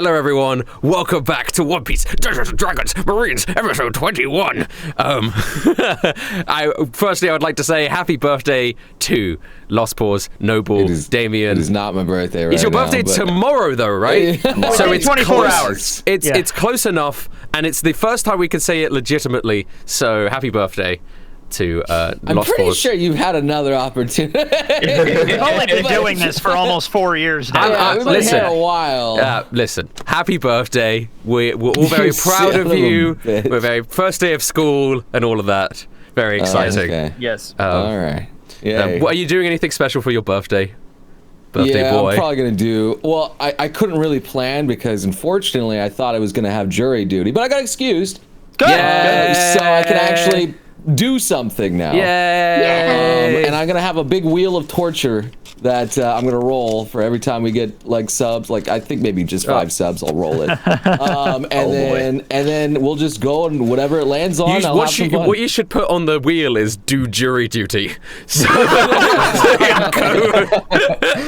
Hello, everyone. Welcome back to One Piece Dungeons & Dragons Marines, episode 21. Firstly, I would like to say happy birthday to Lost Paws, Noble, Damien. It is not my birthday right It's your now, birthday tomorrow, though, right? So it's 24 hours. It's close enough, and it's the first time we can say it legitimately, so happy birthday to I'm Lost pretty Paws. sure you've had another opportunity. We've only been doing this for almost 4 years now. We've been listen, here a while. Listen, happy birthday. We're all very proud of you. We're very first day of school and all of that. Very exciting. Okay. Yes. All right. Yeah. Are you doing anything special for your birthday? Birthday Yeah, boy. I'm probably going to do... Well, I couldn't really plan because, unfortunately, I thought I was going to have jury duty, but I got excused. Good. Yeah. So I can actually do something now. Yay! And I'm going to have a big wheel of torture that I'm going to roll for every time we get, like, subs. Like, I think maybe just 5 subs, I'll roll it. And then we'll just go and whatever it lands on, I'll have some fun. What you should put on the wheel is do jury duty. So,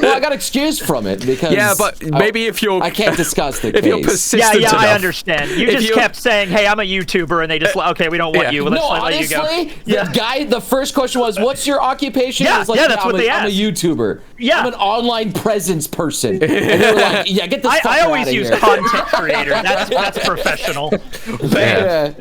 Well, I got excused from it because... yeah, but maybe if you're... I can't discuss the case. If you're persistent Yeah, enough. I understand. You just kept saying, hey, I'm a YouTuber, and they just, okay, we don't want you. Let's No, let you go. honestly, the first question was, what's your occupation? Yeah, I was like, yeah, that's what they I'm a asked. YouTuber. Yeah. I'm an online presence person. And they were like, yeah, get this fucker I always outta use here. content creator. That's professional. Yeah.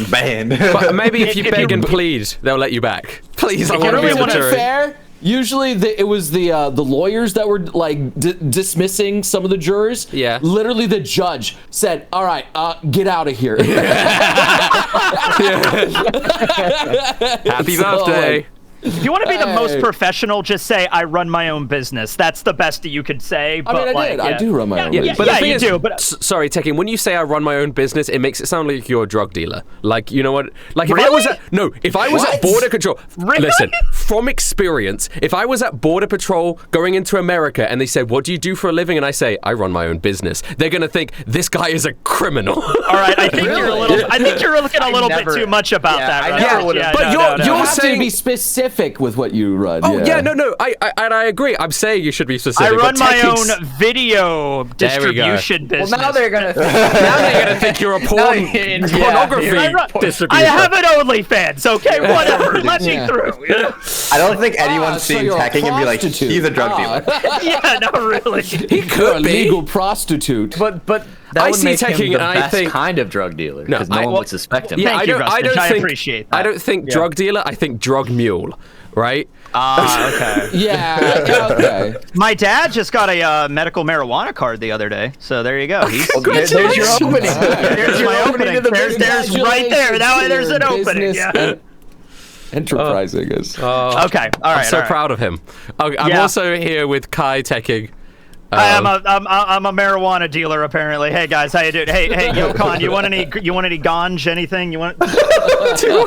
Banned. But maybe if you If beg you- and plead, they'll let you back. Please, I you want to be really on the wanna To be jury. fair, usually it was the lawyers that were like dismissing some of the jurors. Yeah. Literally, the judge said, "All right, get out of here." Happy So, birthday. like, If you want to be the most Hey. professional, just say, I run my own business. That's the best that you could say. I mean, but, I like, did. yeah. I do run my own Yeah, business. But the thing you is, do, but... sorry, Tekking, when you say I run my own business, it makes it sound like you're a drug dealer. Like, you know what? Like, if I was Really? if I was at What? Border Control, Really? listen, from experience, if I was at Border Patrol going into America and they said, what do you do for a living? And I say, I run my own business. They're going to think, this guy is a criminal. All right, I think you're a little. I think you're looking a little bit never- too much about yeah, that. I Right? never would've- Yeah, but no, you're- no, no. you're You have saying- to be specific with what you run. Oh, yeah, no. I agree. I'm saying you should be specific. I run but my Tekking's- own video There we go. distribution business. Well, now they're gonna. Now they're going to think you're a pornography distributor. I have an OnlyFans, okay? Whatever. Let me Yeah. through. You know? I don't think anyone's so seen you're a Tekking and be like, prostitute. he's a drug dealer. Yeah, no, really. He You're a could be. legal prostitute. But that I would see make Tekking him the and I best think- kind of drug dealer No, because no one would suspect him. Yeah, Thank I you, don't. I Rustin. don't I think. appreciate that. I don't think drug dealer. I think drug mule. Right? Okay. Yeah, okay. My dad just got a medical marijuana card the other day, so there you go. He's, There's your opening. there's my opening. to the There's right there. Now there's an opening. Yeah. Enterprise, I guess. Okay. All right. I'm so all right. proud of him. I'm Yeah. also here with Kai Tekking. I'm a marijuana dealer apparently. Hey guys, how you doing? Hey Yokon, you want any ganj? Anything you want?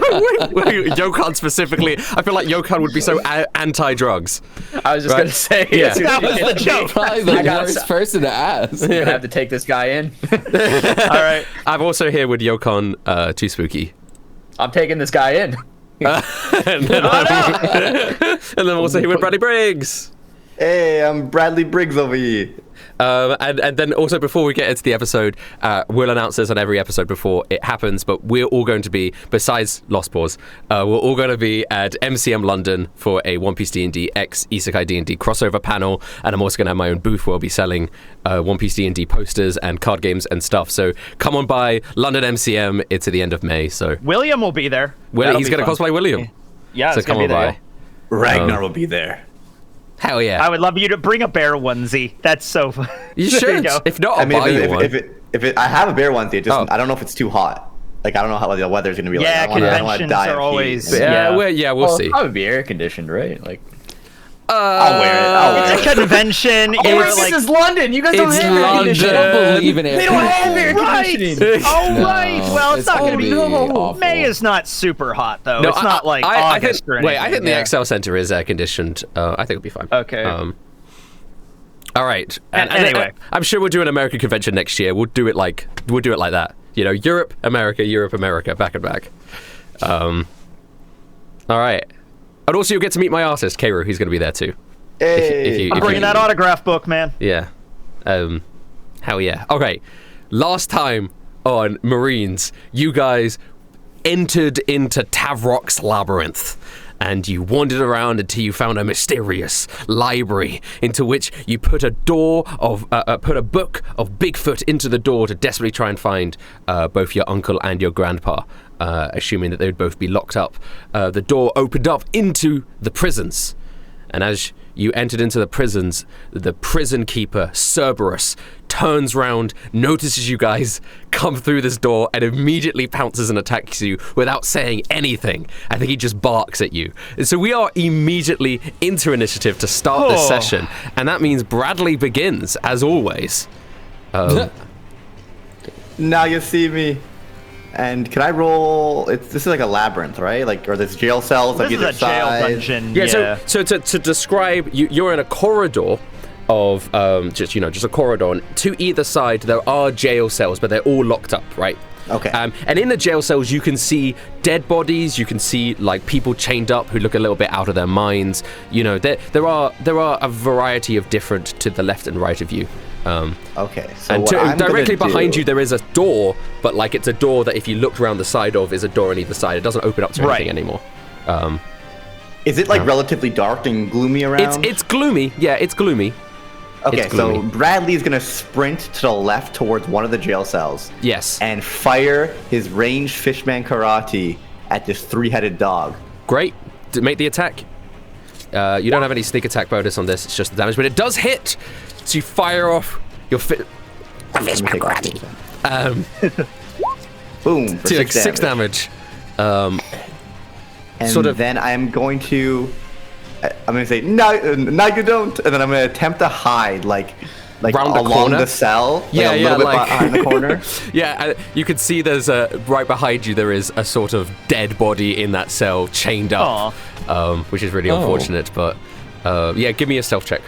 Yokon specifically. I feel like Yokon would be so anti-drugs. I was just Right. gonna say, Yeah. That was the joke. Probably the I got worst some- person to ask. I'm gonna have to take this guy in. All right. I'm also here with Yokon 2Spooky. I'm taking this guy in. And then I'm also here with Bradley Briggs. Hey, I'm Bradley Briggs over here. And then also before we get into the episode, we'll announce this on every episode before it happens, but we're all going to be, besides Lost Paws, we're all going to be at MCM London for a One Piece D&D X Isekai D&D crossover panel, and I'm also going to have my own booth where I'll be selling One Piece D&D posters and card games and stuff, so come on by London MCM. It's at the end of May, so William will be there. he's going to cosplay William. Yeah, So it's gonna come be on there. by. Ragnar will be there. Hell yeah. I would love you to bring a bear onesie. That's so fun. You There should. go. If not, I'll I mean, buy you one. if it, I have a bear onesie. It just, Oh. I don't know if it's too hot. Like, I don't know how the weather's gonna be like. Yeah, I don't wanna conventions die of are heat. always- yeah, Yeah. we'll see. I would be air conditioned, right? Like, I'll wear it. I'll wear It's it. a convention. oh, It's this like, is London. You guys don't It's have air London. conditioning. I don't believe in it. They don't have air Right. conditioning. Oh, No, right. Well, it's not going to be. awful. May is not super hot, though. No, It's not like I August think, or anything. wait, I think the yeah. XL Center is air conditioned. I think it'll be fine. Okay. All right. Anyway. I'm sure we'll do an American convention next year. We'll do it like that. You know, Europe, America, back and back. All right. And also, you'll get to meet my artist, Kaerru. He's going to be there too. Hey. I'm bringing that autograph book, man. Yeah. Hell yeah. Okay. Last time on Marines, you guys entered into Tavoc's labyrinth. And you wandered around until you found a mysterious library into which you put a book of Bigfoot into the door to desperately try and find both your uncle and your grandpa, assuming that they would both be locked up. The door opened up into the prisons, and as you entered into the prisons, the prison keeper, Cerberus, turns round, notices you guys come through this door, and immediately pounces and attacks you without saying anything. I think he just barks at you. And so we are immediately into initiative to start this session, and that means Bradley begins, as always. Now you see me. And can I roll? This is like a labyrinth, right? Like, or there's jail cells This like is either a jail side. dungeon. Yeah. So to describe, you're in a corridor of just a corridor, and to either side there are jail cells, but they're all locked up, right? Okay. And in the jail cells, you can see dead bodies. You can see like people chained up who look a little bit out of their minds. You know, there are a variety of different to the left and right of you. Okay. So And what I'm directly gonna behind do- you, there is a door, but like it's a door that if you looked around the side of, is a door on either side. It doesn't open up to anything anymore. Is it like relatively dark and gloomy around? It's gloomy. Yeah, it's gloomy. Okay, it's so gloomy. Bradley's gonna sprint to the left towards one of the jail cells. Yes. And fire his ranged fishman karate at this three-headed dog. Great. Make the attack. You don't have any sneak attack bonus on this. It's just the damage, but it does hit. So you fire off your Let me take off this then. Boom. For to like 6 6 damage. damage. And sort of- then I'm going to say no, you don't, and then I'm gonna attempt to hide like Round the along corner? the cell, Yeah, a yeah, little bit like- behind the corner. Yeah, you can see there's right behind you there is a sort of dead body in that cell chained up, which is really unfortunate. But yeah, give me a stealth check.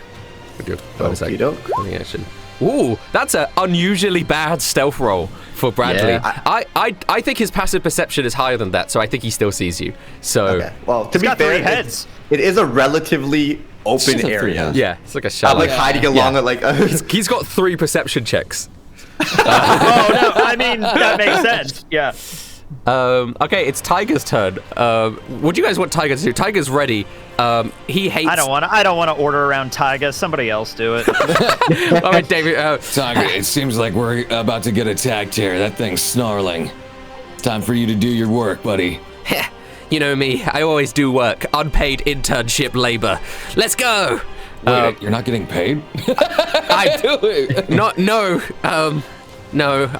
With your bonus action. Okey-doke. Action. Ooh, that's an unusually bad stealth roll for Bradley. Yeah. I think his passive perception is higher than that, so I think he still sees you. So Okay. Well, to be got fair, 3 heads. it is a relatively open It's a 3 area. heads. yeah, it's like a I'm shadow. like hiding along it, like. He's got 3 perception checks. Oh no, I mean that makes sense. Yeah. Okay, it's Tiger's turn. What do you guys want Tiger to do? Tiger's ready. He hates. I don't want to order around Tyga. Somebody else do it. All right, David. Tiger, it seems like we're about to get attacked here. That thing's snarling. Time for you to do your work, buddy. You know me. I always do work. Unpaid internship labor. Let's go. Wait, you're not getting paid? No.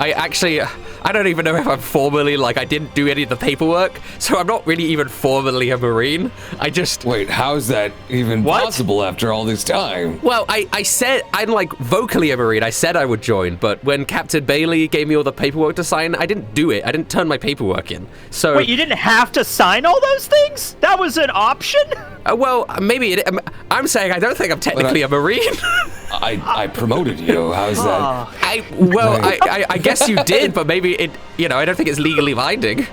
I don't even know if I'm formally, like, I didn't do any of the paperwork, so I'm not really even formally a Marine. I just... Wait, how's that even What? possible after all this time? Well, I said, I'm, like, vocally a Marine. I said I would join, but when Captain Bailey gave me all the paperwork to sign, I didn't do it. I didn't turn my paperwork in. So... Wait, you didn't have to sign all those things? That was an option? well, maybe it... I'm saying I don't think I'm technically a Marine. I promoted you. How's that? I guess you did, but maybe it, I don't think it's legally binding.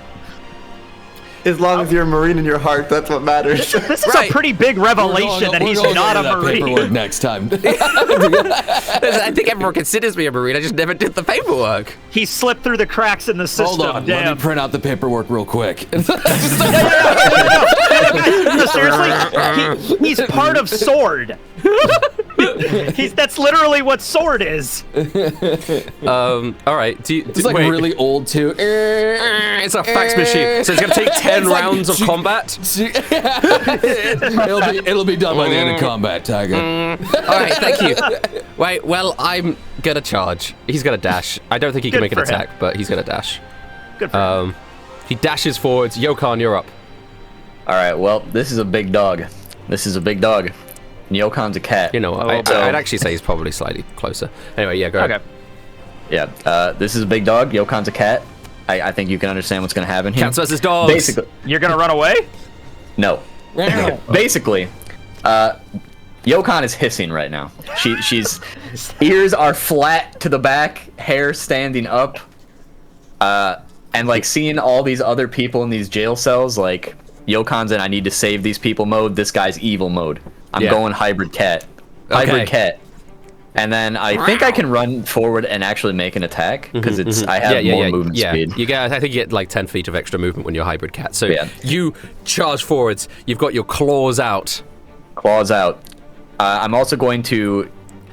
As long as you're a Marine in your heart, that's what matters. This is Right. a pretty big revelation that We're he's going not over a that paperwork Marine. next time. I think everyone considers me a Marine. I just never did the paperwork. He slipped through the cracks in the system. Hold on, let Damn. me print out the paperwork real quick. No, seriously, he's part of Sword. That's literally what Sword is. All right. It's like wait. really old too. It's a fax machine, so it's gonna take 10 It's like- rounds of combat. It'll be done by the end of combat, Tiger. All right, thank you. Wait, well, I'm gonna charge. He's gonna dash. I don't think he can Good make an for him. attack, but he's gonna dash. Good for him. He dashes forwards. Yokan, you're up. All right. Well, this is a big dog. And Yokan's a cat. You know what? So- I'd actually say he's probably slightly closer. Anyway, yeah, go ahead. Okay. Yeah. This is a big dog. Yokan's a cat. I think you can understand what's going to happen here. Cats versus dogs. Basically, You're gonna run away? no. Basically, Yokan is hissing right now. She's ears are flat to the back, hair standing up, and like seeing all these other people in these jail cells. Like Yokan's in I need to save these people mode. This guy's evil mode. I'm Yeah. going hybrid cat. Okay. Hybrid cat. And then I think I can run forward and actually make an attack because I have more movement speed. I think you get like 10 feet of extra movement when you're a hybrid cat. So you charge forwards. You've got your claws out. Claws out. I'm also going to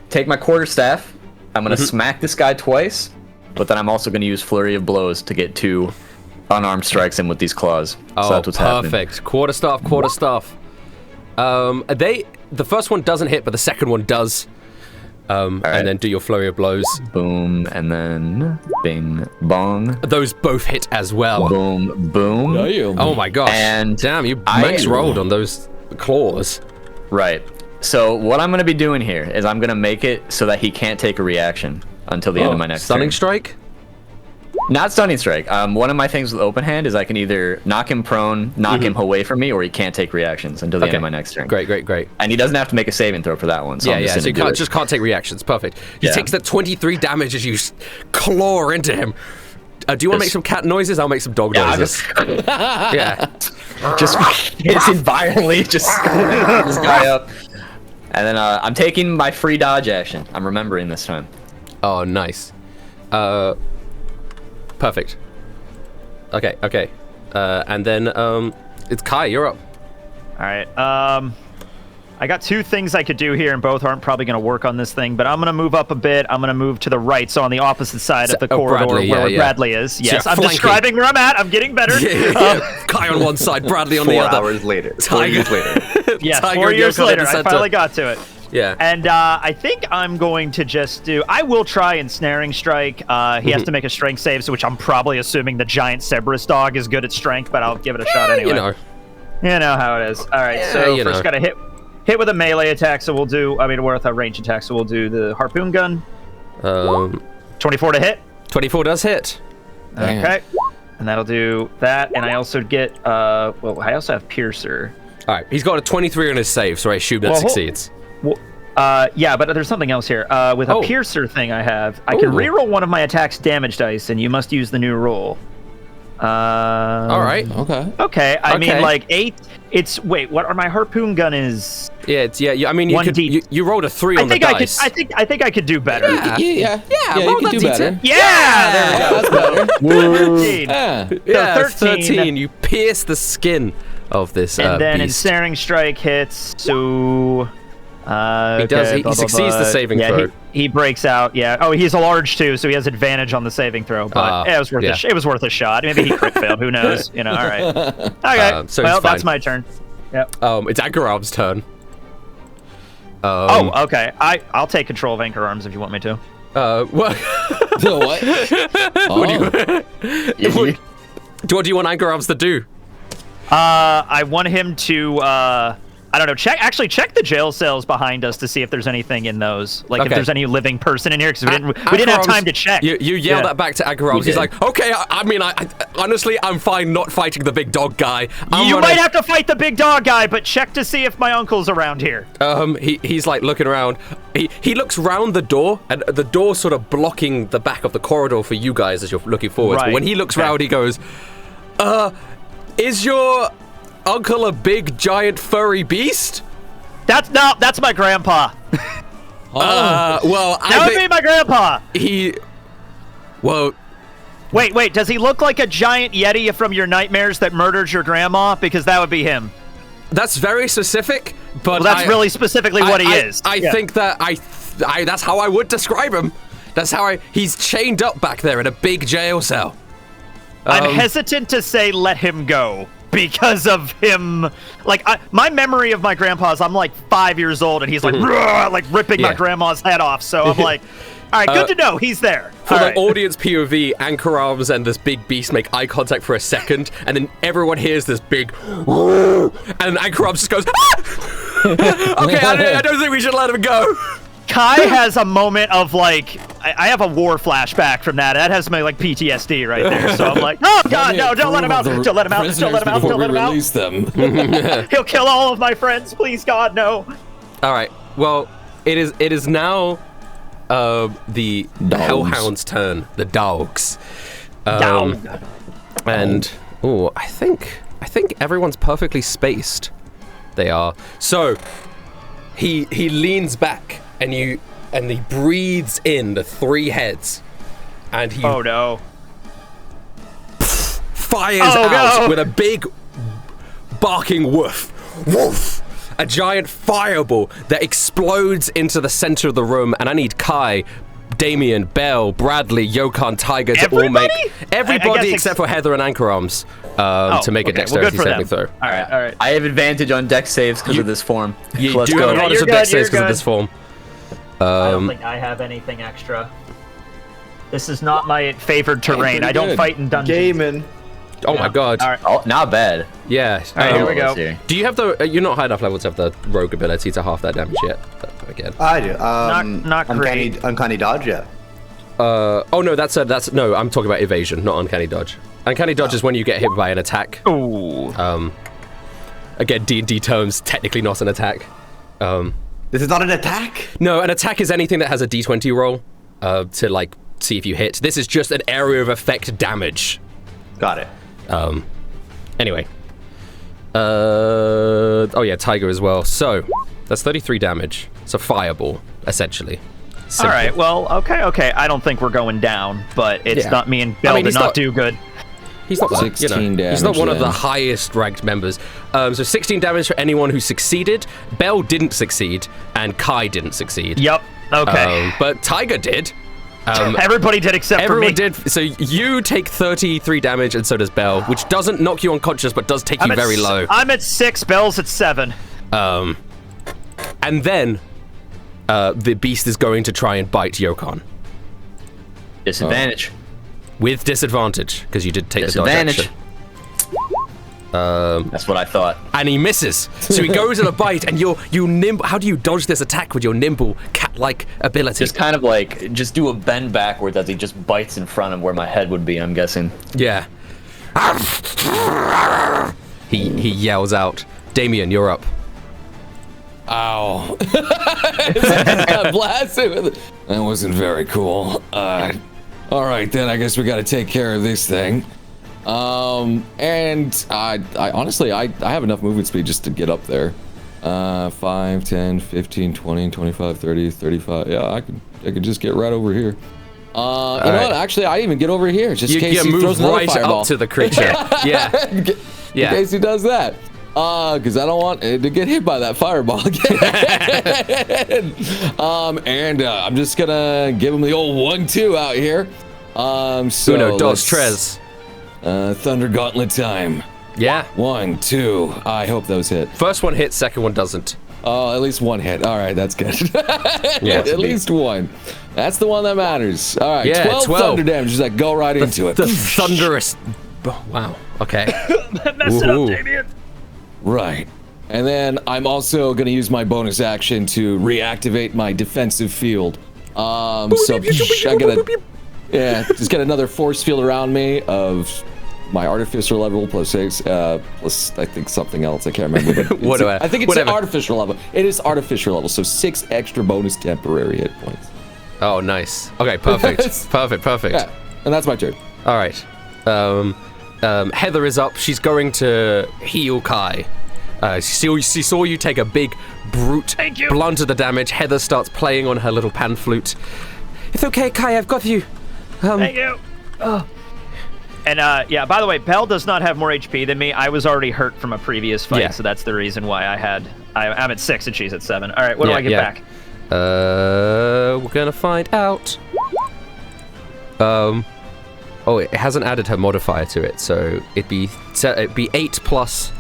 take my quarterstaff. I'm going to smack this guy twice, but then I'm also going to use Flurry of Blows to get 2 unarmed strikes in with these claws. Oh, so that's what's perfect. Happening. Quarterstaff. The first one doesn't hit, but the second one does. And then do your Flurry of Blows. Boom, and then bing, bong. Those both hit as well. Boom, boom. Oh my gosh. And damn, you max rolled on those claws. Right. So what I'm going to be doing here is I'm going to make it so that he can't take a reaction until the end of my next Stunning turn. Strike? Not Stunning Strike. One of my things with Open Hand is I can either knock him prone, knock him away from me, or he can't take reactions until the end of my next turn. Great. And he doesn't have to make a saving throw for that one. So So you just can't take reactions. Perfect. He takes the 23 damage as you claw into him. Do you want to make some cat noises? I'll make some dog noises. Just hits him violently, just this guy up. And then I'm taking my free dodge action. I'm remembering this time. Oh, nice. Perfect. Okay. And then it's Kai. You're up. All right. I got 2 things I could do here, and both aren't probably going to work on this thing. But I'm going to move up a bit. I'm going to move to the right, so on the opposite side of the corridor where Bradley is. Yes, I'm describing where I'm at. I'm getting better. Kai on one side, Bradley on the other. 4 hours later. 4 years later. Yes, 4 years later, I finally got to it. Yeah. And I think I'm going to just do... I will try Ensnaring Strike. He has to make a strength save, so which I'm probably assuming the giant Cerberus dog is good at strength, but I'll give it a shot anyway. You know how it is. All right, so first got to hit with a melee attack, so we'll do... with a range attack, so we'll do the Harpoon Gun. 24 to hit. 24 does hit. Okay. And that'll do that, and I also get... I also have Piercer. All right, he's got a 23 on his save, so I assume that succeeds. Well, but there's something else here. With a Piercer thing I have, I can reroll one of my attack's damage dice, and you must use the new roll. All right. Okay. I mean, like 8. It's what are my Harpoon Gun is? I mean, you rolled a 3 on the dice. I think I could do better. Yeah, roll you can do better. Yeah, there we go. That's better. 13. You pierce the skin of this and then beast. Ensnaring Strike hits. So he does. He succeeds the saving throw. He breaks out. Yeah. Oh, he's a large too, so he has advantage on the saving throw. But it was worth it was worth a shot. Maybe he crit failed. Who knows? All right. Okay. So that's my turn. Yep. It's Anchor Arm's turn. Okay. I'll take control of Anchor Arms if you want me to. What? What? What do you want Anchor Arms to do? I want him to I don't know. Check the jail cells behind us to see if there's anything in those. Like if there's any living person in here, because we didn't have time to check. You yell that back to Anchor Arms. He's like, okay. I mean, honestly, I'm fine not fighting the big dog guy. You might have to fight the big dog guy, but check to see if my uncle's around here. He's like looking around. He looks round the door, and the door's sort of blocking the back of the corridor for you guys as you're looking forward. Right. But when he looks round, he goes, is your uncle a big, giant, furry beast? That's my grandpa. Well, that would be my grandpa. Wait, does he look like a giant yeti from your nightmares that murdered your grandma? Because that would be him. That's very specific, but that's really specifically what he is. I think that that's how I would describe him. That's how he's chained up back there in a big jail cell. I'm hesitant to say let him go. Because of him, my memory of my grandpa is I'm like 5 years old and he's like ripping my grandma's head off. So I'm like, all right, good to know he's there. For the audience POV, Anchor Arms and this big beast make eye contact for a second, and then everyone hears this big, and Anchor Arms just goes, okay, I don't think we should let him go. Kai has a moment of I have a war flashback from that. That has my PTSD right there. So I'm like, oh god, no, don't let him out. Don't let him out. Don't let him out. Don't let him out. Release them. He'll kill all of my friends. Please, God, no. All right. Well, it is now the hellhound's turn. The dogs. And I think everyone's perfectly spaced. They are. So he leans back. And and he breathes in the 3 heads, and he Oh no. fires out with a big barking woof. Woof! A giant fireball that explodes into the center of the room, and I need Kai, Damien, Belle, Bradley, Yokon, Tiger to all make everybody except for Heather and Anchor Arms to make a dexterity saving throw. All right. I have advantage on dex saves because of this form. You Let's do go. have advantage on dex saves because of this form. I don't think I have anything extra. This is not my favored terrain. I don't fight in dungeons. Gaming. Oh my god. All right. Oh, not bad. Yeah. All right, here we go. Do you have the? You're not high enough level to have the rogue ability to half that damage yet. Again. I do. Not great. Uncanny dodge, yeah. Oh no, that's no. I'm talking about evasion, not uncanny dodge. Uncanny dodge is when you get hit by an attack. Ooh. Again, D&D terms, technically not an attack. This is not an attack? No, an attack is anything that has a D20 roll to like see if you hit. This is just an area of effect damage. Got it. Anyway. Oh yeah, Tiger as well. So that's 33 damage. It's a fireball, essentially. Simple. All right. Well, okay. I don't think we're going down, but it's not me and Belle did not do good. He's not like, 16 damage. He's not one of the highest ranked members. So 16 damage for anyone who succeeded. Belle didn't succeed, and Kai didn't succeed. Yep. Okay. But Tiger did. Everybody did except for me. Everyone did. So you take 33 damage, and so does Belle, which doesn't knock you unconscious, but does take you very low. I'm at 6. Belle's at 7. And then the beast is going to try and bite Yokon. Disadvantage. With disadvantage, because you did take the dodge action. That's what I thought. And he misses. So he goes at a bite, and you nimble. How do you dodge this attack with your nimble cat-like ability? Just kind of like, just do a bend backwards as he just bites in front of where my head would be, I'm guessing. Yeah. He yells out. Damien, you're up. Ow. Blasted. That wasn't very cool. All right, then I guess we got to take care of this thing. And I honestly, I have enough movement speed just to get up there. 5, 10, 15, 20, 25, 30, 35. Yeah, I could just get right over here. You know what? Actually, I even get over here just in case he throws another fireball. Up to the creature. Yeah. In case he does that. Because I don't want it to get hit by that fireball again. And I'm just gonna give him the old 1-2 out here. So Uno, dos, tres. Thunder Gauntlet time. Yeah. 1, 2. I hope those hit. First one hits, second one doesn't. Oh, at least one hit. All right, that's good. Yeah, at least one. That's the one that matters. All right, yeah, 12 thunder damage. Just like go right into it. The thunderous. Wow. Okay. Mess it up, Damien. Right. And then I'm also going to use my bonus action to reactivate my just get another force field around me of my artificial level plus 6, plus I think something else. I can't remember. But I think it's an artificial level. It is artificial level, so 6 extra bonus temporary hit points. Oh, nice. Okay, perfect. Perfect. Yeah, and that's my turn. All right. Heather is up. She's going to heal Kai. She saw you take a big, brute blunt of the damage. Heather starts playing on her little pan flute. It's okay, Kai, I've got you. Thank you. And yeah, by the way, Belle does not have more HP than me. I was already hurt from a previous fight, so that's the reason why I'm at 6 and she's at 7. All right, what do I get back? We're gonna find out. Oh, it hasn't added her modifier to it, so it'd be 8 plus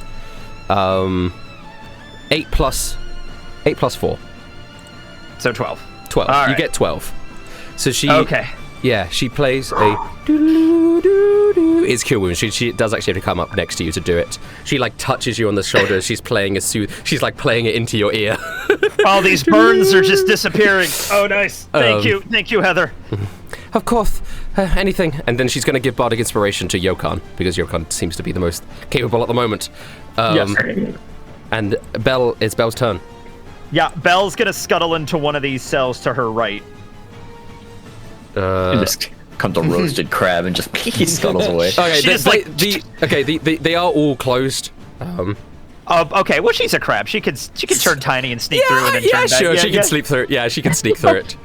8 plus 4. So 12. 12. All right. You get 12. So she. Okay. Yeah, she plays a. It's Cure Wounds. She does actually have to come up next to you to do it. She like touches you on the shoulder. She's playing She's like playing it into your ear. All these burns are just disappearing. Oh, nice. Thank you, Heather. Of course, anything. And then she's going to give Bardic Inspiration to Yokon, because Yokon seems to be the most capable at the moment. Yes. And it's Belle's turn. Yeah, Belle's going to scuttle into one of these cells to her right. Just comes a roasted crab and just he scuttles away. Okay, they are all closed. Okay, well, she's a crab. She can turn tiny and sneak through and then turn back. Sure, she can sleep through. Yeah, she can sneak through it.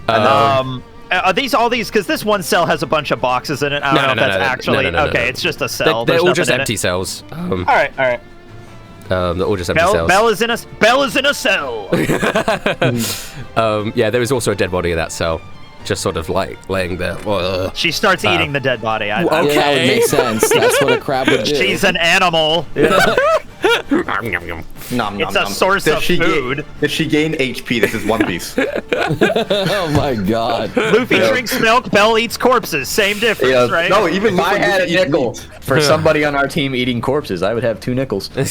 Are these all these? Because this one cell has a bunch of boxes in it. I don't know if that's actually okay. It's just a cell. They're all just empty cells. All right. They're all just empty cells. Belle is in a cell. Yeah, there was also a dead body in that cell, just sort of like laying there. She starts eating the dead body. Okay, yeah, that would make sense. That's what a crab would do. She's an animal. It's a source of food. Did she gain HP? This is One Piece. Oh my god. Luffy drinks milk, Belle eats corpses. Same difference, right? No, even if I had a nickel meat. for somebody on our team eating corpses, I would have 2 nickels. I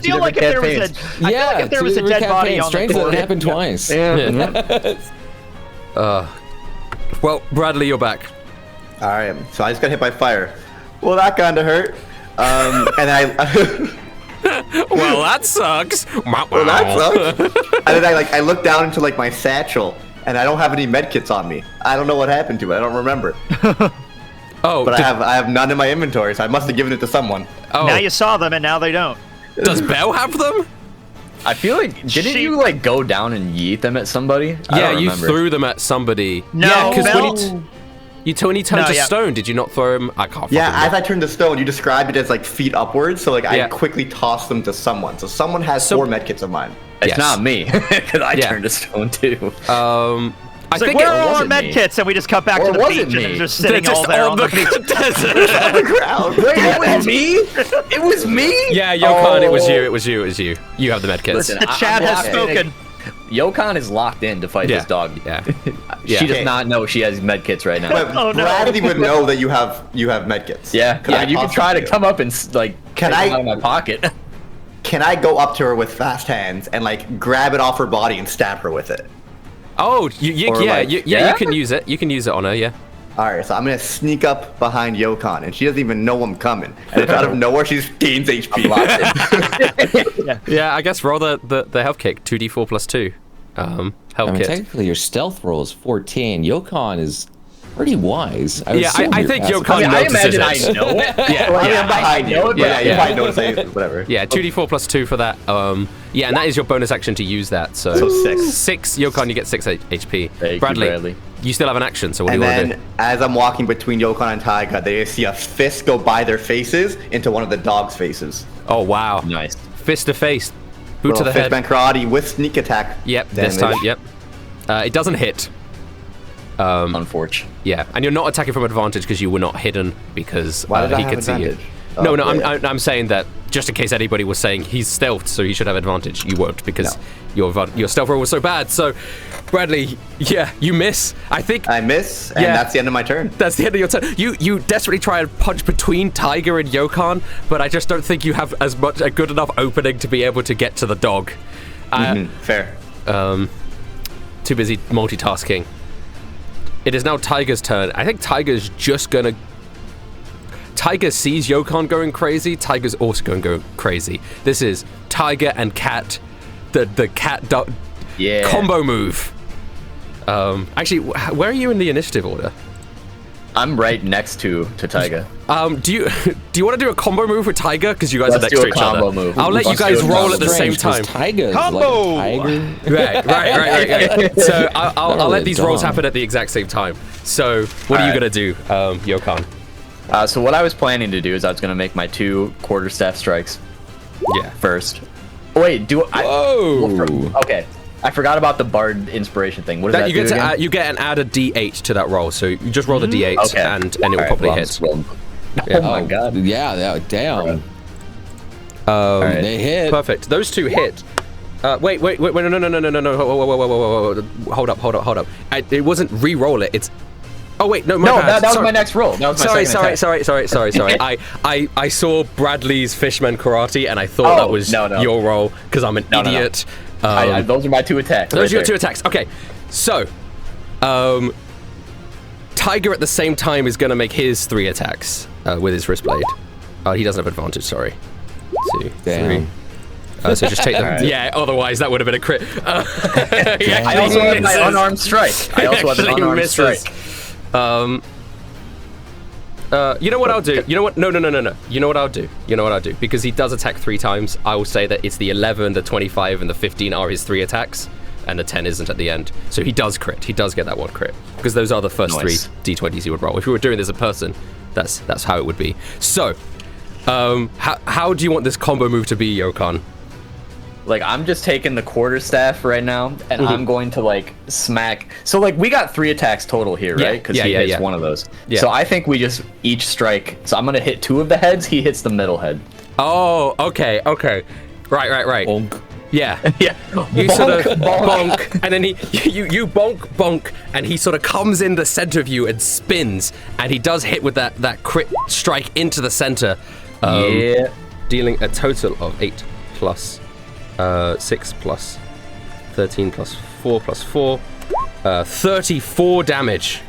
feel like if there was a dead body on the board. It happened twice. Well, Bradley, you're back. All right, so I just got hit by fire. Well, that kind of hurt. And well, that sucks. Well, that sucks. And then I look down into like my satchel, and I don't have any medkits on me. I don't know what happened to it. I don't remember. But I have none in my inventory, so I must have given it to someone. Oh. Now you saw them, and now they don't. Does Belle have them? I feel like didn't you like go down and yeet them at somebody? Yeah, you threw them at somebody. No, because Belle... when he turned to stone, did you not throw him? I can't. Yeah, as I turned to stone, you described it as like feet upwards, so like I quickly tossed them to someone. So someone has 4 medkits of mine. It's not me, because I turned to stone too. I think where are our medkits? And we just cut back to the beach and they're just sitting all there on the desert. On the ground. Wait, it was me? It was me? Yeah, Yokon, it was you. You have the medkits. Listen, the chat has spoken. Yokon is locked in to fight this dog. Yeah. She does not know she has medkits right now. But Bradley would know that you have medkits. Yeah, you can try to come up and like take them out of my pocket. Can I go up to her with fast hands and like grab it off her body and stab her with it? Oh, you can use it. You can use it on her, yeah. Alright, so I'm gonna sneak up behind Yokon, and she doesn't even know I'm coming. And it's out of nowhere, she just gains HP. Yeah, I guess roll the health kick, 2d4 plus 2. Health kit. Technically, your stealth roll is 14. Yokon is pretty wise. I think Yokon notices it. I know it. I'm behind you. But you probably notice whatever. Yeah, 2d4 plus 2 for that. Yeah, and that is your bonus action to use that. So 6. 6, Yokon, you get 6 HP. Thank Bradley, you, Bradley, you still have an action, so what do you want to do? And then, as I'm walking between Yokon and Taiga, they see a fist go by their faces into one of the dog's faces. Oh, wow. Nice. Fist to face. Boot to the head. Fistman karate with sneak attack. Yep, this time, yep. It doesn't hit. Unfortunate. Yeah, and you're not attacking from advantage because you were not hidden because he could see you. Oh, No, I'm saying that just in case anybody was saying he's stealthed, so he should have advantage. You won't because your stealth roll was so bad. So, Bradley, yeah, you miss. I think I miss, and that's the end of my turn. That's the end of your turn. You desperately try and punch between Tiger and Yokon, but I just don't think you have a good enough opening to be able to get to the dog. Fair. Too busy multitasking. It is now Tiger's turn. I think Tiger's just gonna... Tiger sees Yokon going crazy. Tiger's also going to go crazy. This is Tiger and Cat. The cat dog combo move. Actually, where are you in the initiative order? I'm right next to Tiger. Do you want to do a combo move with Tiger? Because you guys are next to each other. Move. I'll let you guys roll at the same time. Tiger combo. Like a tiger. Right. So I'll let these rolls happen at the exact same time. So what are you gonna do, Yokon? So what I was planning to do is I was gonna make my 2 quarterstaff strikes. Yeah. First. Oh, wait, Whoa. Okay. I forgot about the Bard inspiration thing. What does that you get do again? you get an added D8 to that roll. So you just roll the D8 and it will probably hit. Oh my god. Yeah, damn. They hit. Perfect. Those 2 hit. Wait, no. Hold up. It wasn't re-roll it. It's... Oh wait, no, my bad. That was my next roll. That was my Sorry. I saw Bradley's Fishman Karate and I thought that was your roll because I'm an idiot. No. Those are my 2 attacks. Those are your 2 attacks. Okay, so Tiger at the same time is going to make his 3 attacks with his wrist blade. He doesn't have advantage. Sorry. 2, 3. So just take them. Right. Yeah, otherwise that would have been a crit. I also have my unarmed strike. I also have an unarmed strike. You know what I'll do? You know what? No. You know what I'll do? Because he does attack 3 times, I will say that it's the 11, the 25, and the 15 are his 3 attacks, and the 10 isn't at the end. So he does crit. He does get that 1 crit. Because those are the first 3 d20s he would roll. If we were doing this in person, that's how it would be. So, how do you want this combo move to be, Yokon? Like, I'm just taking the quarterstaff right now, and I'm going to, like, smack. So, like, we got 3 attacks total here, right? Because he hits one of those. Yeah. So I think we just each strike. So I'm going to hit 2 of the heads. He hits the middle head. Oh, okay. Right. Bonk. Yeah. Yeah. You sort of bonk, and then you bonk, and he sort of comes in the center of you and spins, and he does hit with that crit strike into the center. Dealing a total of 8 plus 6 plus 13 plus 4 plus 4, 34 damage.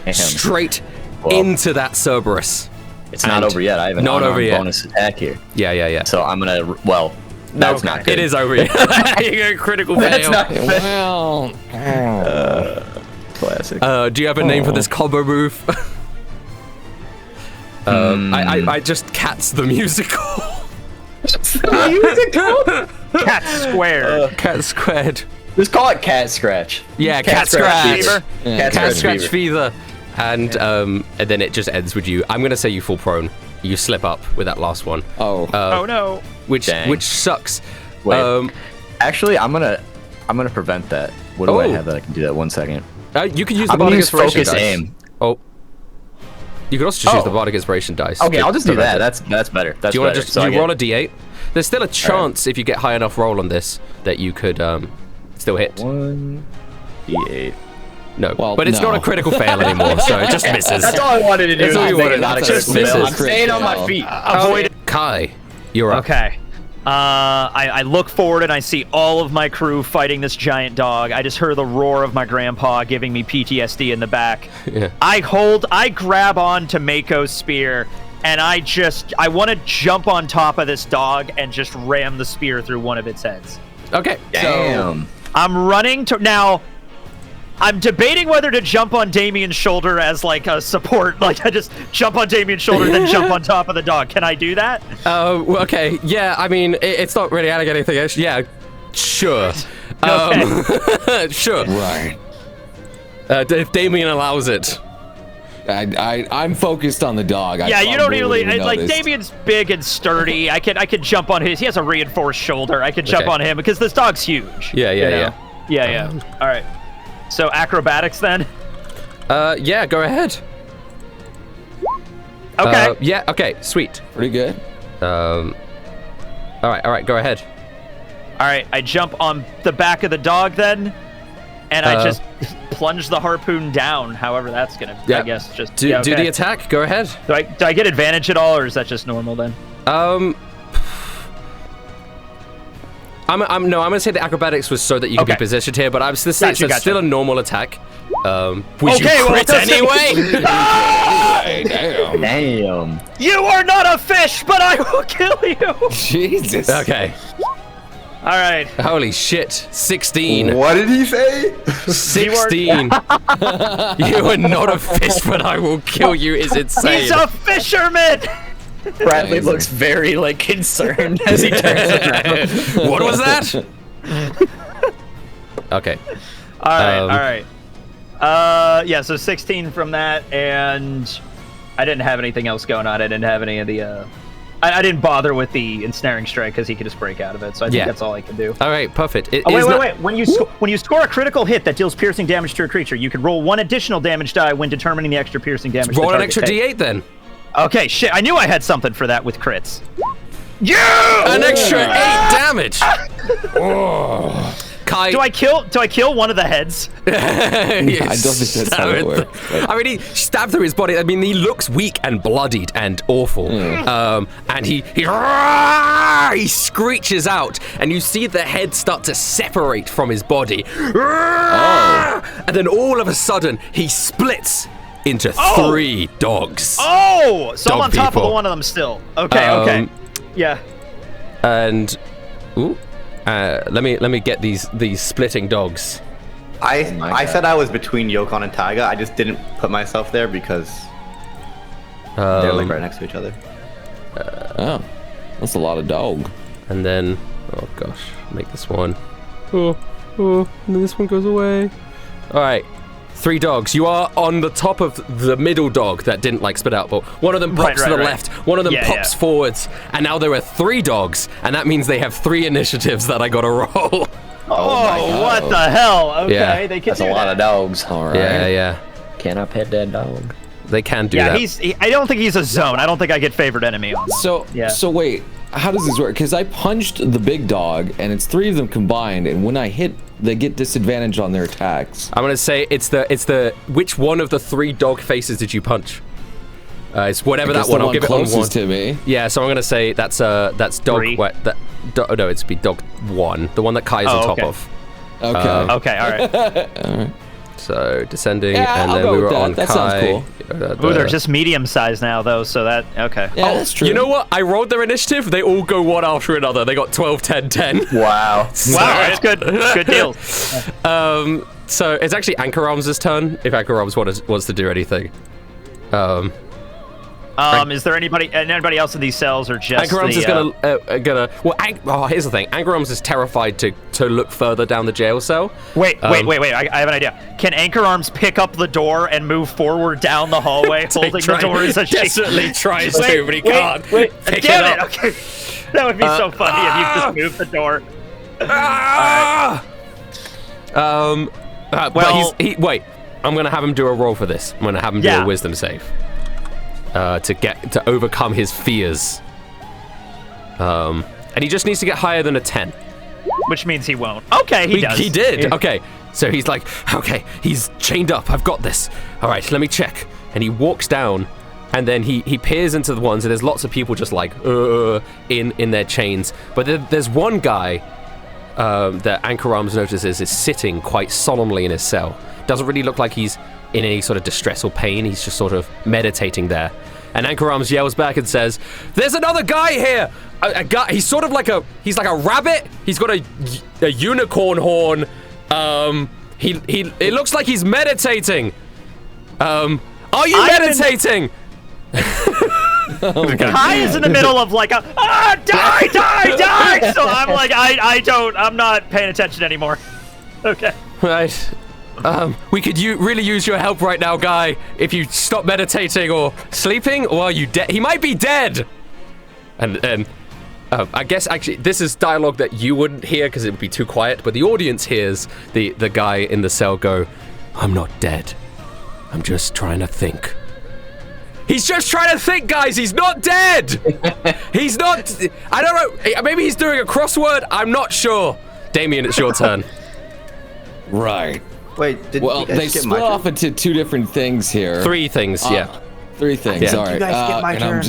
Damn. Straight into that Cerberus. It's not over yet. I have an bonus attack here. Yeah. So I'm gonna, that's not good. It is over yet. You get a critical fail. That's not good. Well, Classic. Do you have a name for this combo move? I just Cats the musical. Cat squared. Cat squared. Just call it cat scratch. Yeah, cat scratch. Fever. Cat scratch fever. And then it just ends with you. I'm gonna say you fall prone. You slip up with that last one. Oh no. Which sucks. Wait. Actually, I'm gonna prevent that. What do I have that I can do that? 1 second. You could use the Bardic Inspiration focus dice. aim. Oh. You could also just use the Bardic Inspiration dice. Okay, I'll just do that. That's better. That's do you want to better. just roll a d8? There's still a chance if you get high enough roll on this that you could still hit. 1 d8. No, but it's not a critical fail anymore, so it just misses. That's all I wanted to do. That's all you wanted. Not a Just critical fail. misses. I'm staying on my feet. Avoid Kai, you're up. Okay. I look forward and I see all of my crew fighting this giant dog. I just heard the roar of my grandpa giving me PTSD in the back. Yeah. I grab on to Mako's spear and I want to jump on top of this dog and just ram the spear through one of its heads. Okay. Damn. So I'm running to now. I'm debating whether to jump on Damien's shoulder as like a support. Like I just jump on Damien's shoulder and then jump on top of the dog. Can I do that? Okay. Yeah, I mean, it's not really adding anything else. Yeah, sure. Sure. right. If Damien allows it. I'm focused on the dog. Yeah, you don't really like noticed. Damien's big and sturdy. I could jump on his. He has a reinforced shoulder. I could jump on him because this dog's huge. Yeah. All right. So acrobatics then? Yeah, go ahead. Okay. Yeah, okay, sweet. Pretty good. All right, go ahead. All right, I jump on the back of the dog then, and I just plunge the harpoon down. However, that's gonna, I guess, just do the attack. Go ahead. Do I get advantage at all, or is that just normal then? I'm gonna say the acrobatics was so that you could be positioned here, but I'm still saying it's still a normal attack. Would you crit anyway? Damn. You are not a fish, but I will kill you. Jesus. Okay. All right. Holy shit. 16. What did he say? 16. You are not a fish, but I will kill you is insane. He's a fisherman. Bradley looks very concerned as he turns around. What was that? Okay. All right. Yeah, so 16 from that, and I didn't have anything else going on. I didn't have any of the I didn't bother with the ensnaring strike because he could just break out of it. So I think that's all I can do. All right, perfect. Wait. When you score a critical hit that deals piercing damage to a creature, you can roll 1 additional damage die when determining the extra piercing damage. Roll an extra D8 then. Okay, shit. I knew I had something for that with crits. Yeah! An extra 8 damage. Kai, do I kill one of the heads? I don't think that's how it works. I mean, he stabbed through his body. I mean, he looks weak and bloodied and awful. And he screeches out, and you see the head start to separate from his body. And then all of a sudden, he splits into 3 dogs. Oh, so I'm on top people. of one of them still. Okay. Yeah. And let me get these splitting dogs. I said I was between Yokon and Taiga. I just didn't put myself there because They're like right next to each other. Oh, that's a lot of dog. And then, oh gosh, make this one. Oh, and then this one goes away. All right, 3 dogs. You are on the top of the middle dog that didn't like spit out, but one of them pops to the left, one of them pops forwards, and now there are 3 dogs, and that means they have 3 initiatives that I gotta roll. Oh, what the hell? Okay, Yeah. they can That's do a lot that. of dogs. All right. Yeah. Can I pet that dog? They can do that. I don't think he's a zone. I don't think I get favored enemy on. So wait, how does this work? Because I punched the big dog, and it's 3 of them combined, and when I hit, they get disadvantage on their attacks. I'm gonna say it's the which one of the 3 dog faces did you punch? It's whatever that one. I'll give it on 1. To me. Yeah, so I'm gonna say that's dog. No, it's be dog 1, the one that Kai is on top of. Okay. Okay, all right. All right. So descending, Yeah, and I'll then go we with were that. on That Kai. sounds cool. Ooh, they're just medium size now, though, so that, okay. Yeah, that's true. You know what? I rolled their initiative. They all go one after another. They got 12, 10, 10. Wow. Wow, that's good. Good deal. So it's actually Anchor Arms' turn, if Anchor Arms wants to do anything. Is there anybody else in these cells, or just Anchor Arms is gonna. Well, here's the thing. Anchor Arms is terrified to look further down the jail cell. Wait. I have an idea. Can Anchor Arms pick up the door and move forward down the hallway, holding the door as a shield? Desperately tries to, but he can't. Pick Damn it it! up. Okay, that would be so funny if you just moved the door. But wait. I'm gonna have him do a roll for this. I'm gonna have him do a wisdom save. To overcome his fears. And he just needs to get higher than a 10. Which means he won't. Okay, he does. He did. Okay. So he's like, okay, he's chained up. I've got this. All right, let me check. And he walks down, and then he peers into the ones, and there's lots of people just like in their chains. But there's one guy that Anchor Arms notices is sitting quite solemnly in his cell. Doesn't really look like he's in any sort of distress or pain. He's just sort of meditating there. And Anchor Arms yells back and says, "There's another guy here! A guy, he's sort of like he's like a rabbit. He's got a unicorn horn. It looks like he's meditating. Are you meditating?" Kai is in the middle of like die! So I'm like, I'm not paying attention anymore. Okay. Right. We could really use your help right now, Guy. If you stop meditating or sleeping, or are you dead? He might be dead. And I guess actually this is dialogue that you wouldn't hear because it would be too quiet, but the audience hears the guy in the cell go, "I'm not dead. I'm just trying to think." He's just trying to think, guys. He's not dead. He's not. I don't know. Maybe he's doing a crossword. I'm not sure. Damien, it's your turn. Right. Wait, they split off into 2 different things here. 3 things, yeah. 3 things, Yeah. all right. You guys skip my turn.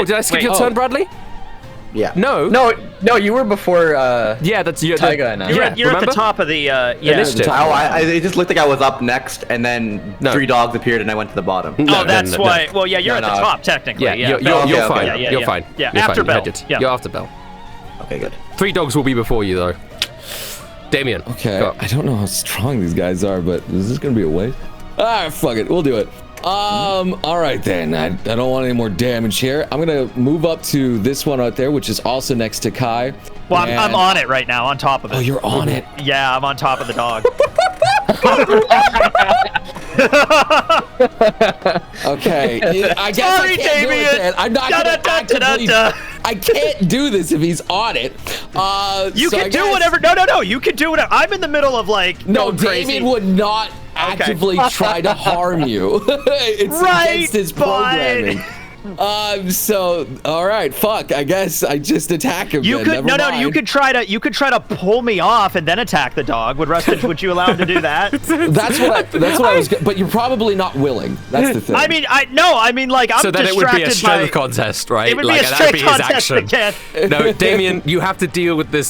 Did I skip your turn, Bradley? Yeah. No, you were before. Yeah, that's you. Taiga and I. You're at the top of the Initiative. It just looked like I was up next, and then 3 dogs appeared, and I went to the bottom. That's why. Well, yeah, you're at the top technically. Yeah, you're fine. You're fine. Yeah, You're after fine. Bell. Yeah. You're after Bell. Okay, good. 3 dogs will be before you, though. Damien. Okay, go. I don't know how strong these guys are, but is this gonna be a waste? Fuck it, we'll do it. All right then, I don't want any more damage here. I'm gonna move up to this one out there, which is also next to Kai. Well, I'm on it right now, on top of it. Oh, you're on it. Yeah, I'm on top of the dog. Okay, I guess Sorry, I can't do it then. I'm not gonna actively. I can't do this if he's on it. You can do whatever. No. You can do whatever. I'm in the middle of like. No, going crazy. Damien would not actively try to harm you. It's against his programming. So all right, fuck. I guess I just attack him. You could You could try to pull me off and then attack the dog. Would you allow him to do that? That's what I was. But you're probably not willing. That's the thing. I mean, like I'm so then it would be a strength contest, right? It would be a strength contest again. No, Damien, you have to deal with this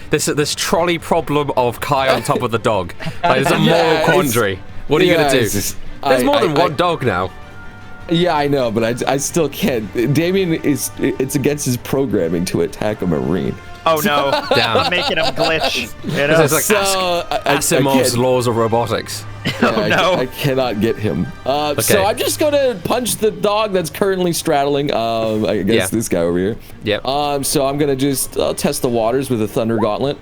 this trolley problem of Kai on top of the dog. It's a moral quandary. What are you gonna do? There's more than one dog now. Yeah, I know, but I still can't. Damien it's against his programming to attack a Marine. Oh no! Damn. I'm making him glitch. You know? This is like Asimov's laws of robotics. Oh no! I cannot get him. So I'm just gonna punch the dog that's currently straddling. I guess this guy over here. Yep. So I'm gonna just test the waters with a thunder gauntlet.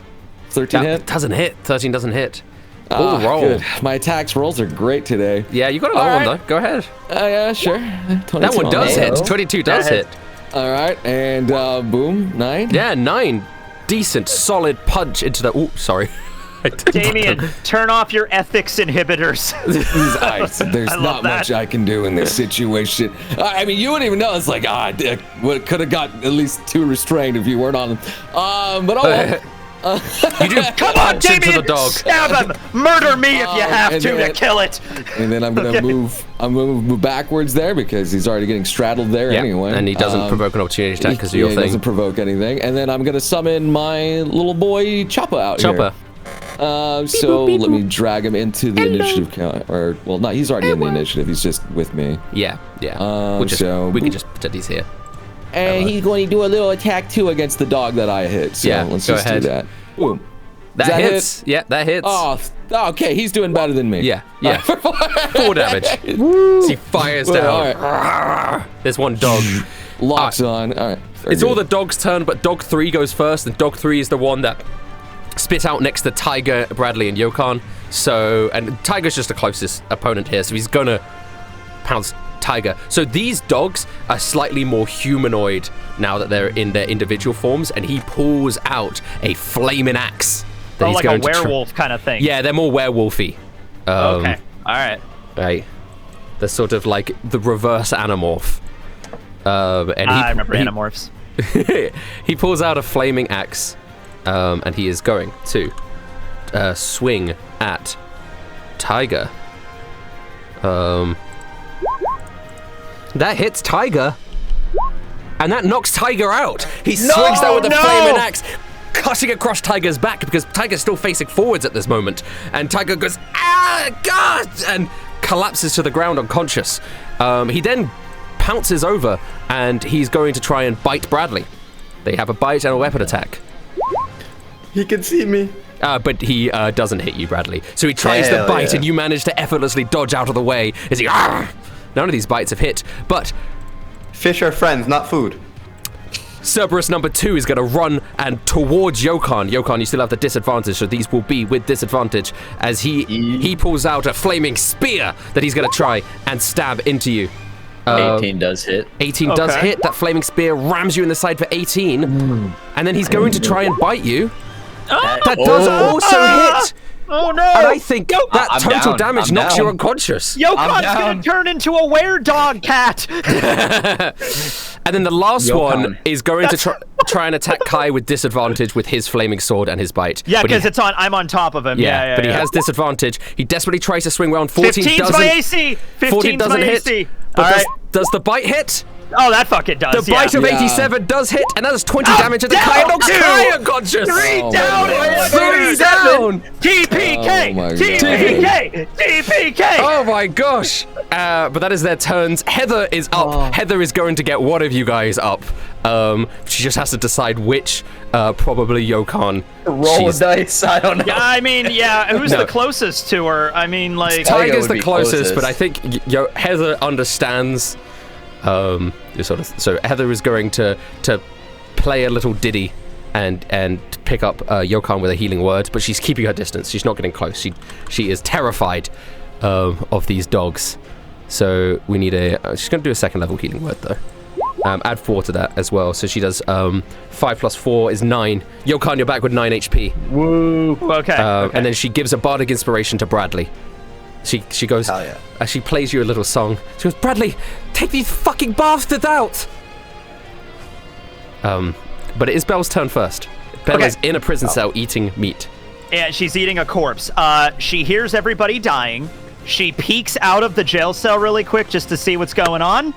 13 hit. Doesn't hit. 13 doesn't hit. Roll. Good. My attacks rolls are great today. Yeah, you got a low one though. Go ahead. Yeah, sure. That one does hit. 22 does hit. All right, and boom, 9. Yeah, 9. Decent, solid punch into the. Oh, sorry. Damien, turn off your ethics inhibitors. There's not much I can do in this situation. I mean, you wouldn't even know. It's like, could have got at least 2 restrained if you weren't on them. But you do come on, punch into Damien, the dog. Stab him. Murder me if you have to kill it. And then I'm gonna move. I'm gonna move backwards there because he's already getting straddled there anyway. And he doesn't provoke an opportunity attack because of your thing. He doesn't provoke anything. And then I'm gonna summon my little boy Choppa out here. So let me drag him into the initiative count, or well, not. He's already in the initiative. He's just with me. Yeah. We can just pretend he's here. And he's going to do a little attack too against the dog that I hit. So let's just do that. Boom. That hits. Hit? Yeah, that hits. Oh, okay. He's doing better than me. Yeah. 4 damage. He fires down. Right. There's one dog. Locks on. All right. It's all the dog's turn, but dog 3 goes first, and dog 3 is the one that spit out next to Tiger, Bradley, and Yokan. So, and Tiger's just the closest opponent here, so he's gonna pounce Tiger. So these dogs are slightly more humanoid now that they're in their individual forms, and he pulls out a flaming axe. Like a werewolf kind of thing. Yeah, they're more werewolfy. Okay, all right. Right. They're sort of like the reverse Animorph. And I remember Animorphs. He pulls out a flaming axe, and he is going to swing at Tiger. That hits Tiger, and that knocks Tiger out. He swings down with the flaming axe, cutting across Tiger's back because Tiger's still facing forwards at this moment. And Tiger goes, God! And collapses to the ground unconscious. He then pounces over, and he's going to try and bite Bradley. They have a bite and a weapon attack. He can see me. But he doesn't hit you, Bradley. So he tries to bite, and you manage to effortlessly dodge out of the way as he... None of these bites have hit, but... Fish are friends, not food. Cerberus number 2 is going to run and towards Yokan. Yokan, you still have the disadvantage, so these will be with disadvantage as he pulls out a flaming spear that he's going to try and stab into you. 18 does hit. 18 does hit. That flaming spear rams you in the side for 18. And then he's going to try and bite you. That does also hit. Oh no! And I think that total damage knocks you unconscious. Yokan's gonna turn into a were-dog cat! And then the last one is going to try and attack Kai with disadvantage with his flaming sword and his bite. Yeah, because I'm on top of him. Yeah, but he has disadvantage. He desperately tries to swing around. 14 15's doesn't. My AC! 14 doesn't hit. AC. But does the bite hit? Oh, that fucking does. The bite of 87 does hit, and that is 20 damage to the Kai. Knocks Kai unconscious. 3 down. 3 down. TPK. TPK. TPK. Oh my gosh. But that is their turns. Heather is up. Heather is going to get one of you guys up. She just has to decide which. Probably Yokan. Roll a dice. I don't know. Yeah, I mean, who's the closest to her? I mean, like Tiger's the closest, but I think Heather understands. So Heather is going to play a little ditty and pick up Yokan with a healing word, but she's keeping her distance. She's not getting close. She is terrified of these dogs. So we need she's going to do a 2nd level healing word though. Add 4 to that as well. So she does 5 plus 4 is 9. Yokan, you're back with 9 HP. Woo. Okay. And then she gives a bardic inspiration to Bradley. She goes, she plays you a little song. She goes, Bradley, take these fucking bastards out! But it is Belle's turn first. Belle is in a prison cell eating meat. Yeah, she's eating a corpse. She hears everybody dying. She peeks out of the jail cell really quick just to see what's going on.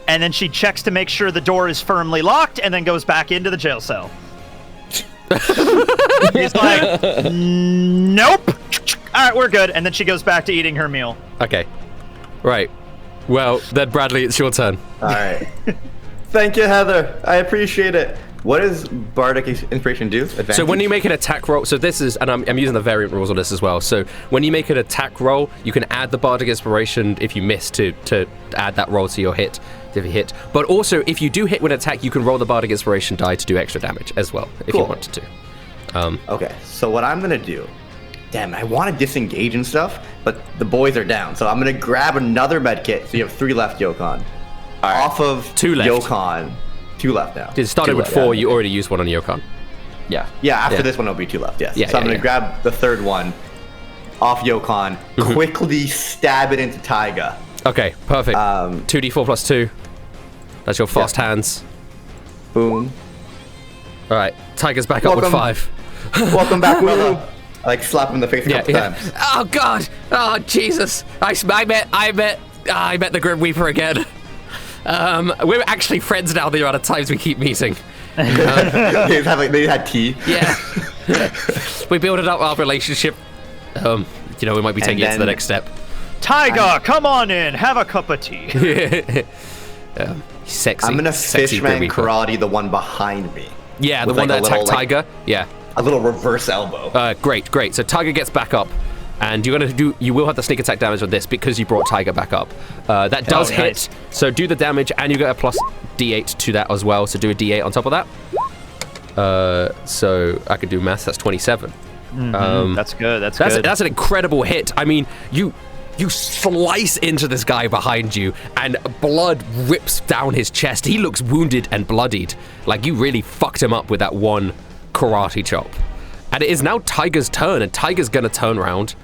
And then she checks to make sure the door is firmly locked and then goes back into the jail cell. He's like, nope. All right, we're good. And then she goes back to eating her meal. Okay. Right. Well, then Bradley, it's your turn. All right. Thank you, Heather. I appreciate it. What does Bardic Inspiration do? Advantage? So when you make an attack roll, so this is, and I'm using the variant rules on this as well. So when you make an attack roll, you can add the Bardic Inspiration if you miss to add that roll to your hit, if you hit. But also, if you do hit with an attack, you can roll the Bardic Inspiration die to do extra damage as well, if you wanted to. Okay, so what I'm gonna do, damn, I want to disengage and stuff, but the boys are down. So I'm gonna grab another med kit. So you have 3 left, Yokon. Off of 2 left. Yokon. 2 left now. It started with 4, you already used one on Yokon. Yeah. Yeah, after this one it'll be 2 left, yes. Yeah, so I'm going to grab the 3rd one off Yokon, quickly stab it into Taiga. Okay, perfect. 2d4 plus 2. That's your fast hands. Boom. All right, Taiga's back up with 5. Welcome back, brother. I like slap him in the face a couple times. Oh God! Oh Jesus! I met the Grim Reaper again. We're actually friends now. The amount of times we keep meeting. They had tea. Yeah. We built up our relationship. We might be taking it to the next step. Taiga, come on in. Have a cup of tea. Sexy. I'm gonna sexy fishman karate the one behind me. Yeah, the one that attacked Taiga. Yeah. A little reverse elbow. Great. So Taiga gets back up. And you will have the sneak attack damage on this because you brought Taiga back up. That does hit, nice. So do the damage, and you get a plus d8 to that as well, so do a d8 on top of that. So I could do maths, that's 27. That's good, that's good. That's an incredible hit. I mean, you slice into this guy behind you, and blood rips down his chest. He looks wounded and bloodied. Like, you really fucked him up with that one karate chop. And it is now Taiga's turn, and Taiga's gonna turn around.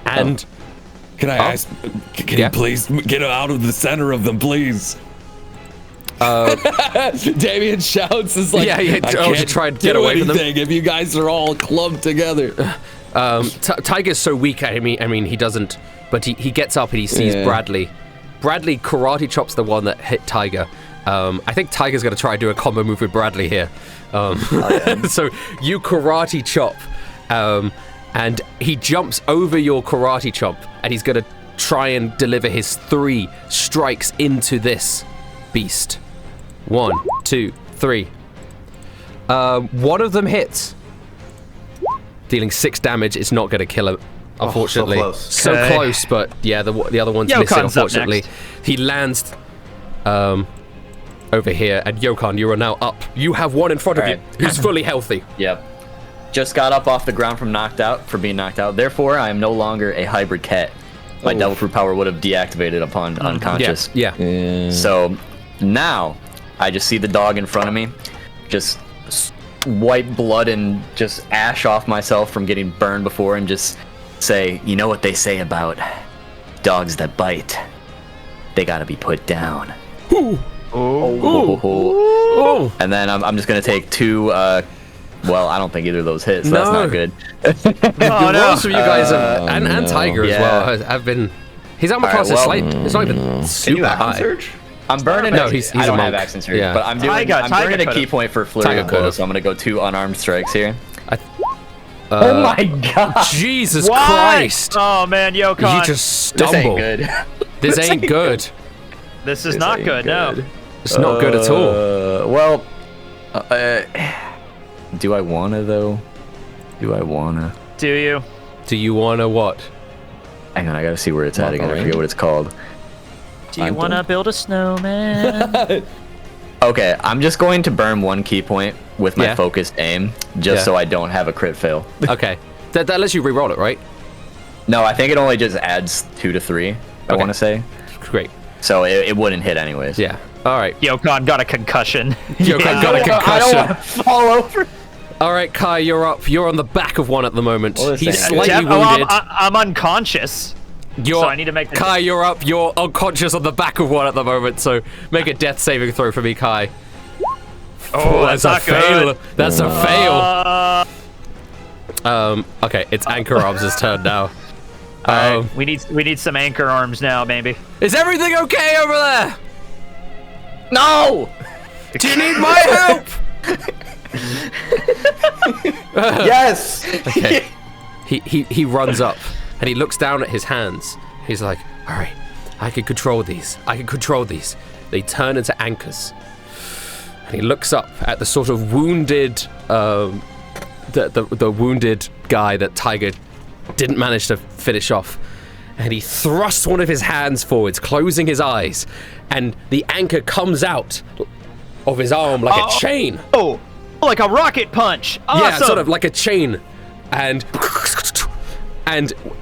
And can I ask? Can you please get out of the center of them, please? Damien shouts, "Is like, I can't try and get away from them if you guys are all clumped together." Taiga's so weak. I mean, he doesn't. But he gets up and he sees Bradley. Bradley karate chops the one that hit Taiga. I think Taiga's gonna try and do a combo move with Bradley here. So you karate chop. And he jumps over your karate chop, and he's gonna try and deliver his 3 strikes into this beast. 1, 2, 3. One of them hits, dealing 6 damage. It's not gonna kill him, unfortunately. So close, but yeah, the other one's missing. Unfortunately, he lands over here, and Yokon, you are now up. You have one in front of you who's fully healthy. Yep. Just got up off the ground from being knocked out. Therefore, I am no longer a hybrid cat. My devil fruit power would have deactivated upon unconscious. Yeah. So now I just see the dog in front of me, just wipe blood and just ash off myself from getting burned before, and just say, you know what they say about dogs that bite? They gotta be put down. And then I'm just gonna take 2. Well, I don't think either of those hit, so that's not good. Most of you guys and Tiger as well have been. His armor class is slight. It's not even super high. Surge? I'm burning. No, he's I don't a monk. have accent surge, but I'm burning a key point for flurry of blows, so I'm gonna go 2 unarmed strikes here. Oh my God! Jesus Christ! Oh man, Yokon. You just stumbled. This ain't good. This is not good. No. It's not good at all. Well. Do I wanna though? Do I wanna? Do you? Do you wanna what? Hang on, I gotta see where it's at again. I forget what it's called. Do you wanna build a snowman? Okay, I'm just going to burn 1 key point with my focused aim, just so I don't have a crit fail. Okay, that lets you re-roll it, right? No, I think it only just adds 2 to 3. I want to say. Great. So it wouldn't hit anyways. Yeah. All right. Yokon got a concussion. Yokon got a concussion. I don't want to fall over. All right, Kai, you're up. You're on the back of one at the moment. He's slightly wounded. I'm unconscious. So I need to make. Kai, you're up. You're unconscious on the back of one at the moment. So make a death saving throw for me, Kai. Oh, that's a fail. That's a fail. Okay, it's Anchor Arms' turn now. All right, we need some anchor arms now, maybe. Is everything okay over there? No. Do you need my help? Yes. Okay. He runs up and he looks down at his hands. He's like, all right, I can control these. They turn into anchors. And he looks up at the sort of wounded, the wounded guy that Tiger didn't manage to finish off. And he thrusts one of his hands forwards, closing his eyes. And the anchor comes out of his arm like a chain. Oh, like a rocket punch. Awesome. Yeah, sort of like a chain. And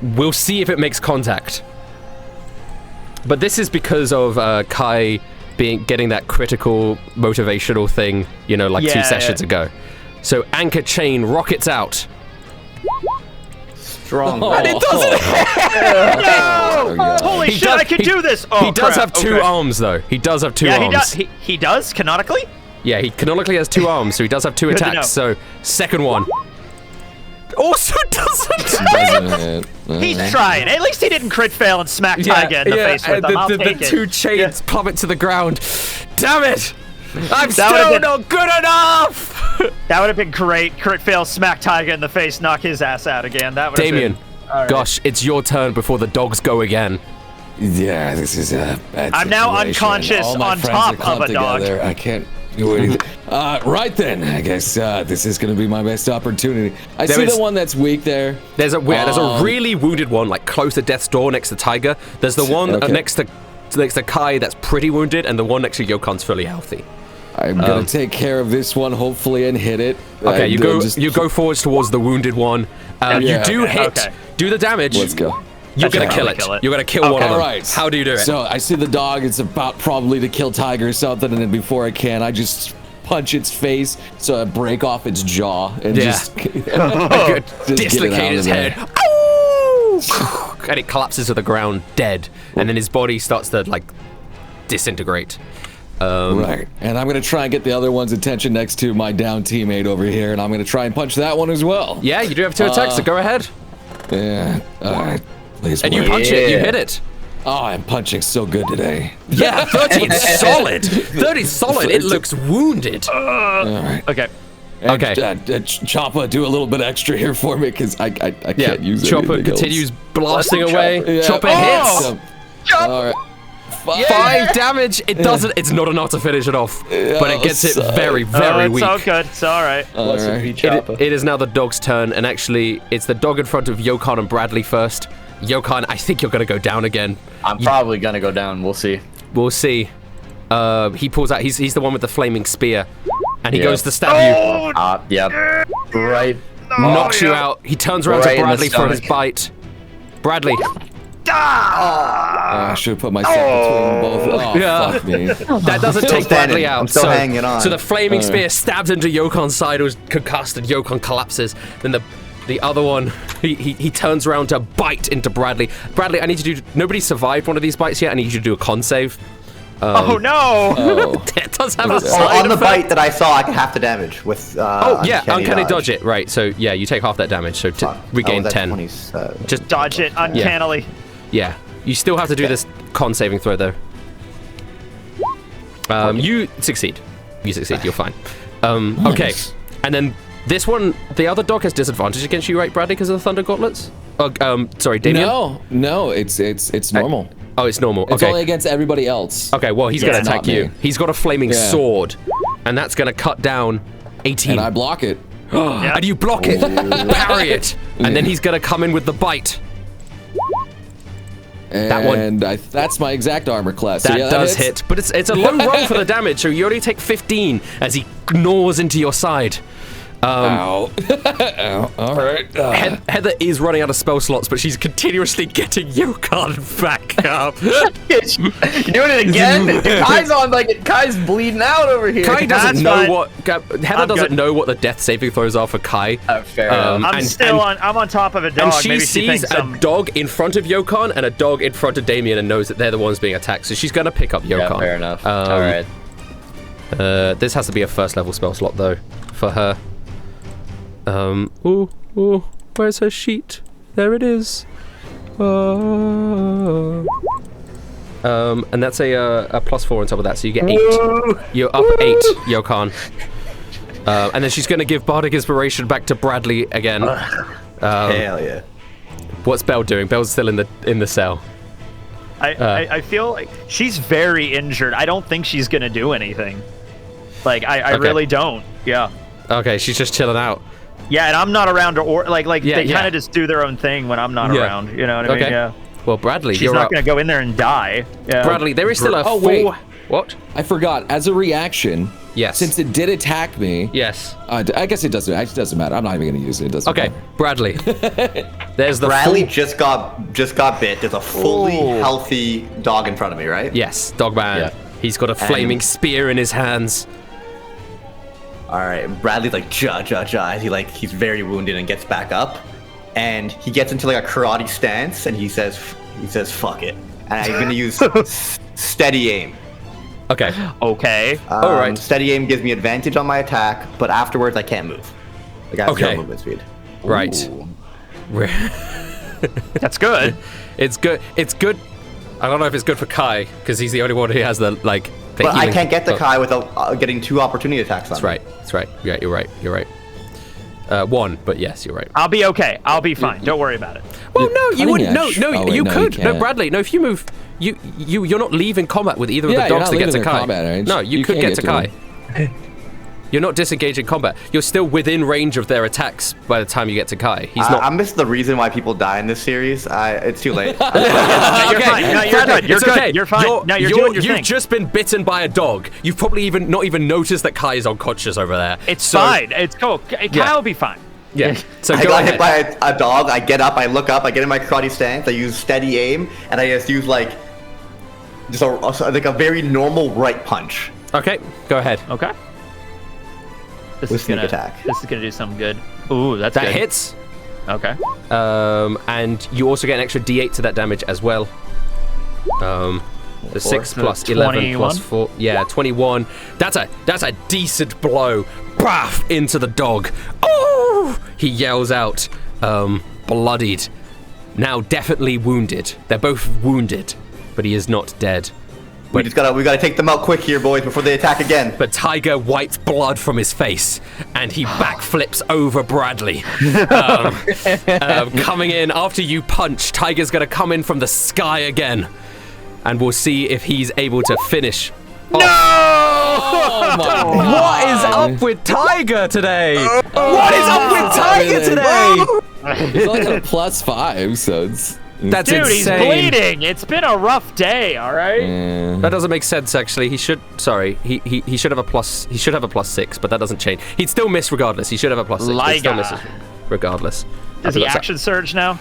we'll see if it makes contact. But this is because of Kai getting that critical motivational thing, 2 sessions ago. So anchor chain rockets out. Strong. And it doesn't. No! Holy shit! I can do this. Oh, he does have 2 arms, though. He does have 2 arms. He does canonically. Yeah, he canonically has 2 arms, so he does have 2 attacks. So second one also doesn't. He's trying. At least he didn't crit fail and smack Tiger in the face with them. I'll take the it. 2 chains plummet to the ground. Damn it! I'm still not good enough! That would have been great. Crit fail, smack Tiger in the face, knock his ass out again. That would have Damien, been... gosh, it's your turn before the dogs go again. Yeah, this is a bad I'm now unconscious on top of a dog. I can't do anything. Right then, I guess this is going to be my best opportunity. I see the one that's weak there. There's a really wounded one, like close to death's door next to Tiger. There's the one next to Kai that's pretty wounded, and the one next to Yokon's fully healthy. I'm gonna take care of this one, hopefully, and hit it. Okay, you go forwards towards the wounded one. You do hit. Okay. Do the damage. Let's go. You're gonna kill it. You're gonna kill one of them. Right. How do you do it? So I see the dog. It's about probably to kill Tiger or something, and then before I can, I just punch its face, so I break off its jaw and just dislocate its head. And it collapses to the ground dead, and then his body starts to disintegrate. Right, and I'm gonna try and get the other one's attention next to my down teammate over here, and I'm gonna try and punch that one as well. Yeah, you do have 2 attacks, so go ahead. Yeah, alright. Please and you punch it, you hit it. Oh, I'm punching so good today. Yeah, 30 is solid. 30 is solid. It looks wounded. Alright. Okay. And, Choppa, do a little bit extra here for me, because I can't use it. Choppa continues blasting away. Yeah. Choppa hits. Alright. 5 damage. It doesn't. It's not enough to finish it off, but it gets it very, very weak. It's all good. It's all right. It is now the dog's turn, and actually, it's the dog in front of Yokon and Bradley first. Yokon, I think you're gonna go down again. I'm probably gonna go down. We'll see. We'll see. He pulls out. He's the one with the flaming spear, and he goes to stab you. Yep. Right. Knocks you out. He turns around to Bradley for his bite. Bradley. I should have put myself between both. Oh, fuck me. That doesn't take Bradley out. I'm still hanging on. So the flaming spear stabs into Yokon's side, who's concussed, and Yokon collapses. Then the other one, he turns around to bite into Bradley. Bradley, I need you to do... Nobody survived one of these bites yet. I need you to do a con save. Oh, no! It does have a side on the effect. bite that I saw, I can half the damage with uncanny dodge it. Right, so yeah, you take half that damage, so to regain 10. Just dodge it uncannily. Yeah, you still have to do this con saving throw, though. You succeed. You're fine. Okay, and then this one, the other dog has disadvantage against you, right, Bradley, because of the Thunder Gauntlets? Sorry, Damien? No, it's normal. Oh, it's normal. It's only against everybody else. Okay, well, he's gonna attack you. He's got a flaming sword, and that's gonna cut down 18. And I block it. And you block it, parry it, and then he's gonna come in with the bite. And that's my exact armor class. That does hit, but it's a low roll for the damage, so you only take 15 as he gnaws into your side. Ow. Ow. All right. Heather is running out of spell slots, but she's continuously getting Yokon back up. You're doing it again? Dude, Kai's bleeding out over here. Kai doesn't know Heather doesn't know what the death saving throws are for Kai. Fair enough. I'm on top of a dog. And she sees a dog in front of Yokon and a dog in front of Damien and knows that they're the ones being attacked, so she's gonna pick up Yokon. Yeah, fair enough. All right. This has to be a first level spell slot though for her. Where's her sheet? There it is. And that's a +4 on top of that, so you get 8. You're up 8, Yokon. And then she's gonna give Bardic Inspiration back to Bradley again. Hell yeah. What's Belle doing? Belle's still in the cell. I feel like she's very injured. I don't think she's gonna do anything. Like, I really don't. Yeah. Okay, she's just chilling out. Yeah, and I'm not around to they kind of just do their own thing when I'm not around. You know what I mean? Yeah. Well, Bradley, she's not going to go in there and die. Yeah. Bradley, there is still a wait. What? I forgot. As a reaction, since it did attack me. Yes. I guess it doesn't matter. I'm not even going to use it. It doesn't matter. Bradley. There's the Bradley just got bit. There's a fully healthy dog in front of me, right? Yes, Dogman. Yeah. He's got a flaming spear in his hands. All right, Bradley's like he's very wounded and gets back up, and he gets into like a karate stance, and he says fuck it, and I'm gonna use steady aim. Okay. All right. Steady aim gives me advantage on my attack, but afterwards I can't move. Like I have no movement speed. Right. That's good. It's good. I don't know if it's good for Kai because he's the only one who has the like. But I can't get the Kai without getting 2 opportunity attacks on me. That's right. Yeah, you're right. 1, but yes, you're right. I'll be okay. I'll be fine. Don't worry about it. Well, no, you wouldn't. No, you could. No, Bradley. No, if you move, you're not leaving combat with either of the dogs to get to Kai. Combat, no, you could get to Kai. You're not disengaging combat. You're still within range of their attacks by the time you get to Kai. He's not. I missed the reason why people die in this series. It's too late. You're fine. No, you're good. You're good. Okay. You're fine. You're doing your thing. You've just been bitten by a dog. You've probably not even noticed that Kai is unconscious over there. It's fine. It's cool. Kai will be fine. Yeah. So I got hit by a dog. I get up. I look up. I get in my karate stance. I use steady aim, and I just use like a very normal right punch. Okay. Go ahead. Okay. This is gonna do something good. Ooh, that hits. Okay. And you also get an extra D8 to that damage as well. The 6 plus 11 21? plus 4. Yeah, 21. That's a decent blow. Baff into the dog. Oh! He yells out, bloodied. Now definitely wounded. They're both wounded, but he is not dead. We gotta take them out quick here, boys, before they attack again. But Tiger wipes blood from his face, and he backflips over Bradley. Coming in after you punch, Tiger's gonna come in from the sky again, and we'll see if he's able to finish. No! Oh my God. What is up with Tiger today? What is up with Tiger today? It's like a +5, so it's. That's Dude, insane. He's bleeding. It's been a rough day. All right. That doesn't make sense. Actually, he should. Sorry, he should have a plus. He should have a +6, but that doesn't change. He'd still miss regardless. He should have a +6. But he still misses regardless. Does he action surge now?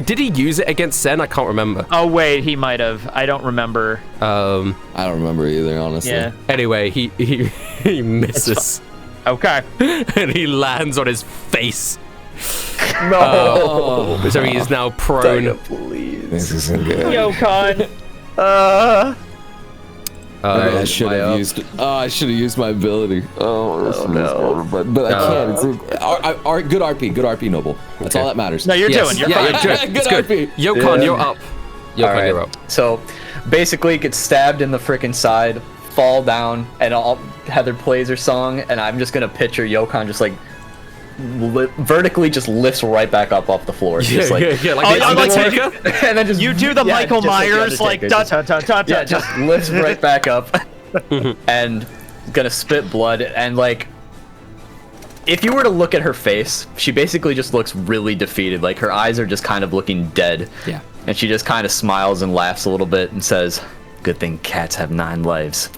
Did he use it against Sen? I can't remember. Oh wait, he might have. I don't remember. I don't remember either, honestly. Yeah. Anyway, he misses. Okay. And he lands on his face. No. So he is now prone. Tiger, please. This isn't good. Yokon. I should have used my ability. Oh no. But I can't. Good RP, Noble. That's all that matters. No, you're fine. You're good. Good RP. Yokon, you're up. Yokon, you're up. So, basically, get stabbed in the freaking side, fall down, and Heather plays her song, and I'm just gonna picture Yokon just like vertically just lifts right back up off the floor. Just like the Undertaker. And then just you do the Michael Myers like just lifts right back up and gonna spit blood. And like, if you were to look at her face, she basically just looks really defeated. Like her eyes are just kind of looking dead. Yeah. And she just kind of smiles and laughs a little bit and says, "Good thing cats have 9 lives."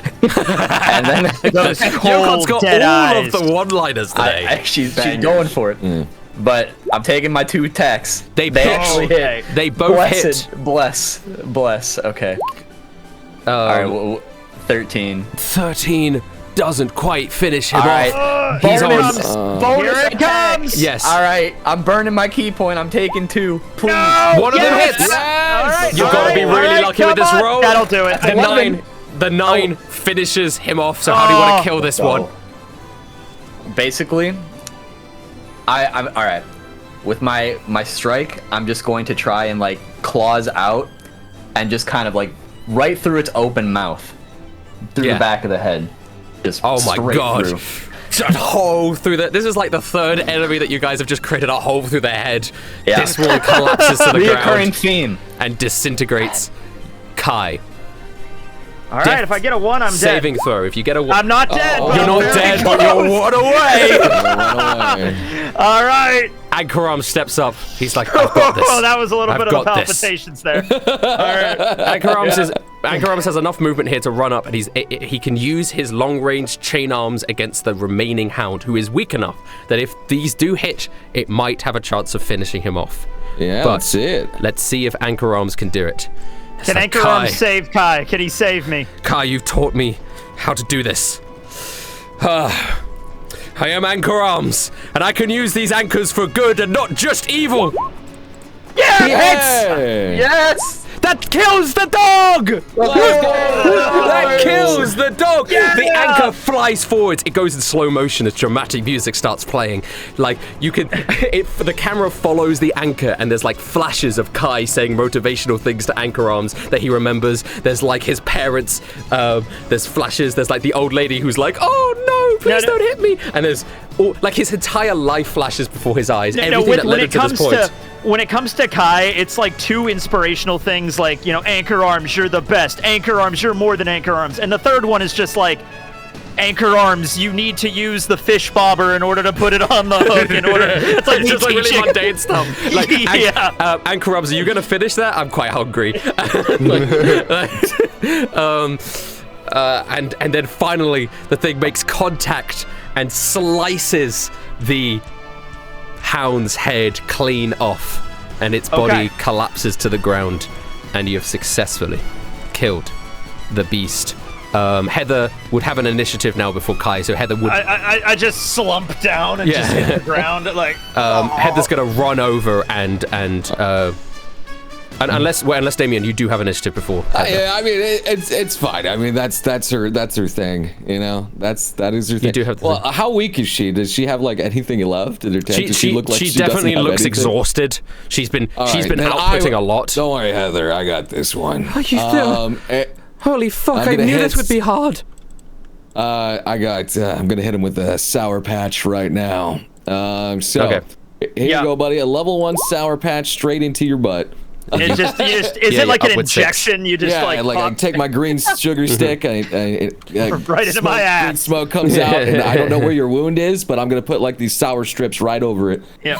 And then those Yokon's got dead all eyes. of the one-liners today. She's going for it. But I'm taking my 2 attacks. They actually hit. They both hit. Bless. Okay. All right. Well, 13. 13 doesn't quite finish him all right. off. He's bonus Here it comes. Yes. All right. I'm burning my key point. I'm taking 2. Please. No, one of them hits. Yes. You've got to be really lucky with this roll. That'll do it. The 9 finishes him off. So how do you want to kill this one? Basically, I'm all right. With my strike, I'm just going to try and like claws out, and just kind of like right through its open mouth, through the back of the head. Just oh my god! Through. A hole through the. This is like the 3rd enemy that you guys have just created a hole through their head. Yeah. This one collapses to the Reoccurring ground theme and disintegrates. Kai. All right, if I get a 1, I'm dead. Saving throw. If you get a 1, I'm not dead. You're not dead, but you're 1 away. All right. Ankaram steps up. He's like, I've got this. Oh, that was a little bit of this. palpitations there. All right. Ankaram has enough movement here to run up, and he can use his long-range chain arms against the remaining hound, who is weak enough that if these do hit, it might have a chance of finishing him off. Yeah, let's see it. Let's see if Anchor Arms can do it. Can Anchor Arms save Kai? Can he save me? Kai, you've taught me how to do this. I am Anchor Arms, and I can use these anchors for good and not just evil. Yeah! He hits! Yes! That kills the dog! That kills the dog! Yeah! The anchor flies forwards. It goes in slow motion as dramatic music starts playing. Like, you can... the camera follows the anchor, and there's, like, flashes of Kai saying motivational things to Anchor Arms that he remembers. There's, like, his parents. There's flashes. There's, like, the old lady who's like, oh, no, please don't hit me. And there's... like, his entire life flashes before his eyes. Everything that led him to this point. When it comes to Kai, it's like 2 inspirational things, like, you know, Anchor Arms, you're the best. Anchor Arms, you're more than Anchor Arms. And the third one is just like, Anchor Arms, you need to use the fish bobber in order to put it on the hook. It's like, just like really mundane stuff. Like, Anchor Arms, are you going to finish that? I'm quite hungry. And then finally, the thing makes contact and slices the hound's head clean off, and its body collapses to the ground, and you have successfully killed the beast. Heather would have an initiative now before Kai, so Heather would... I just slump down and just hit the ground, like... Heather's gonna run over and unless Damien, you do have initiative before. Yeah, I mean it's fine. I mean that's her thing. You know, that is her thing. You do have. How weak is she? Does she have like anything left? Does she look like she definitely looks exhausted. She's been outputting a lot. Don't worry, Heather. I got this one. Holy fuck! I knew this would be hard. I'm gonna hit him with a sour patch right now. Here you go, buddy. A level 1 sour patch straight into your butt. Is it like an injection? 6. You just I take my green sugar stick, right into my ass. Green smoke comes out, and I don't know where your wound is, but I'm gonna put like these sour strips right over it. Yeah.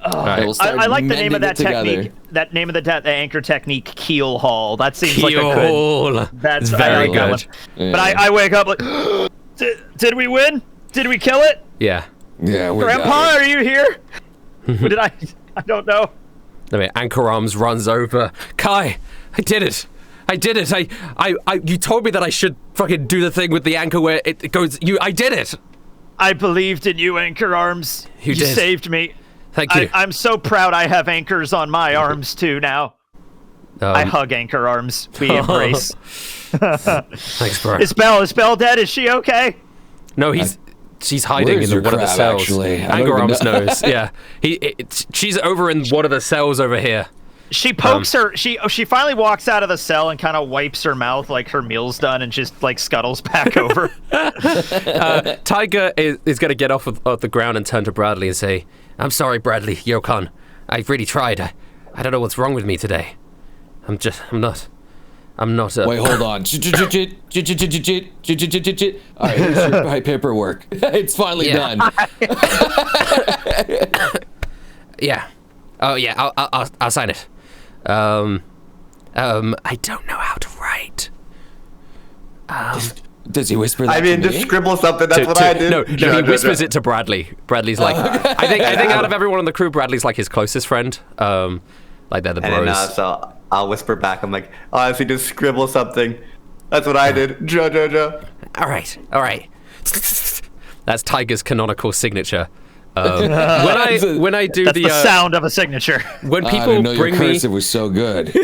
I like the name of that technique. That name of the anchor technique, keel haul. That seems like a good. That's very good. Yeah. But I wake up like, did we win? Did we kill it? Yeah. Yeah. Grandpa, are you here? Did I don't know. Anchor Arms runs over. Kai, I did it. You told me that I should fucking do the thing with the anchor where it goes. I did it. I believed in you, Anchor Arms. You saved me. Thank you. I'm so proud I have anchors on my arms too now. I hug Anchor Arms. We embrace. Thanks, bro. Is Belle dead? Is she okay? No, she's hiding in one of the cells. Actually? Anchor Arms knows. Yeah, she's over in one of the cells over here. She pokes her. She finally walks out of the cell and kind of wipes her mouth like her meal's done and just like scuttles back over. Tiger is going to get off the ground and turn to Bradley and say, "I'm sorry, Bradley, Yokon. I've really tried. I don't know what's wrong with me today. I'm not. Wait, hold on. All right, here's your paperwork. It's finally done. Yeah. Oh yeah. I'll sign it. I don't know how to write. Does he whisper that? I mean, just scribble something. That's what I did. No, he whispers it to Bradley. Bradley's like, I think out of everyone on the crew, Bradley's like his closest friend. Like they're the bros. And so I'll whisper back. I'm like, honestly, just scribble something. That's what I did. Ja. All right. That's Tiger's canonical signature. When I do that's the sound of a signature. When people bring me, it was so good.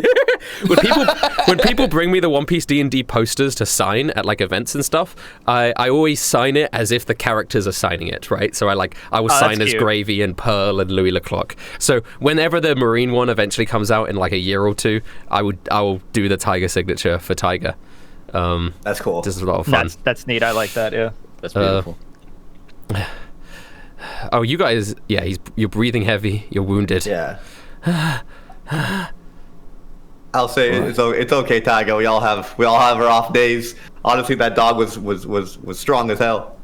when people bring me the One Piece D&D posters to sign at like events and stuff, I always sign it as if the characters are signing it, right? So I will sign as Gravy and Pearl and Louis Leclerc. So whenever the Marine one eventually comes out in like a year or two, I will do the Tiger signature for Tiger. That's cool. This is a lot of fun. That's neat. I like that. Yeah. That's beautiful. Oh, you guys, you're breathing heavy. You're wounded. Yeah. I'll say it's okay, Tiger. We all have our off days. Honestly, that dog was strong as hell.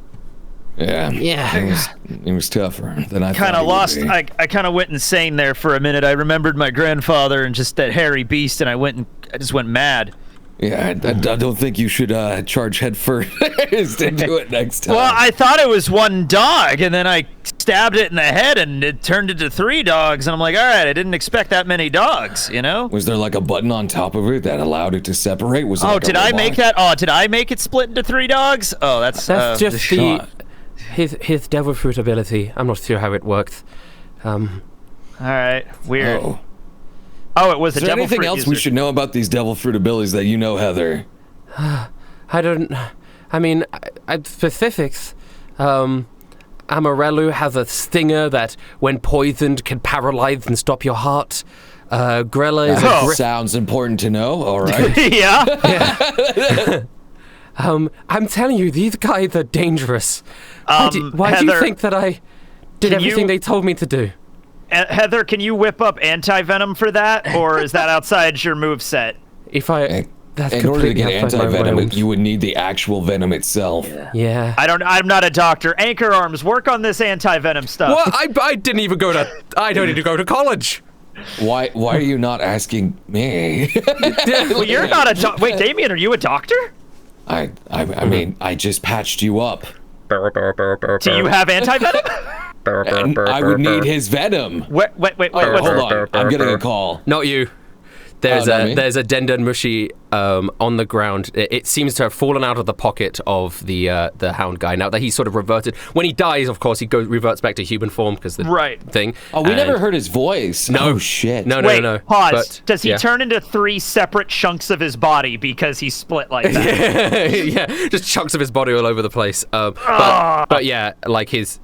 Yeah. It was tougher than I kind of lost. I kind of went insane there for a minute. I remembered my grandfather and just that hairy beast, and I just went mad. Yeah, I don't think you should charge head first into it next time. Well, I thought it was one dog, and then I stabbed it in the head, and it turned into 3 dogs. And I'm like, all right, I didn't expect that many dogs, you know? Was there like a button on top of it that allowed it to separate? Was it like did I make that? Oh, did I make it split into 3 dogs? Oh, that's just his devil fruit ability. I'm not sure how it worked. All right, weird. Oh, it was a devil fruit. Is there anything else we should know about these devil fruit abilities that you know, Heather? I don't. I mean, specifics. Amarello has a stinger that, when poisoned, can paralyze and stop your heart. Grella is sounds important to know. All right. Yeah. I'm telling you, these guys are dangerous. Why do you think that I did everything they told me to do? Heather, can you whip up anti-venom for that, or is that outside your moveset? In order to get anti-venom, you would need the actual venom itself. Yeah. I'm not a doctor. Anchor Arms, work on this anti-venom stuff. Well, I didn't even go to. I don't need to go to college. Why are you not asking me? Well, you're not a Wait, Damien, are you a doctor? I mean, I just patched you up. Do you have anti-venom? And I would need his venom. Wait, hold on. I'm getting a call. Not you. There's a Denden Mushi on the ground. It seems to have fallen out of the pocket of the hound guy. Now that he's sort of reverted. When he dies, of course, he reverts back to human form because the thing. Oh, we never heard his voice. No. Oh, shit. No. Pause. Does he turn into 3 separate chunks of his body because he's split like that? Yeah, just chunks of his body all over the place. But yeah, like Who's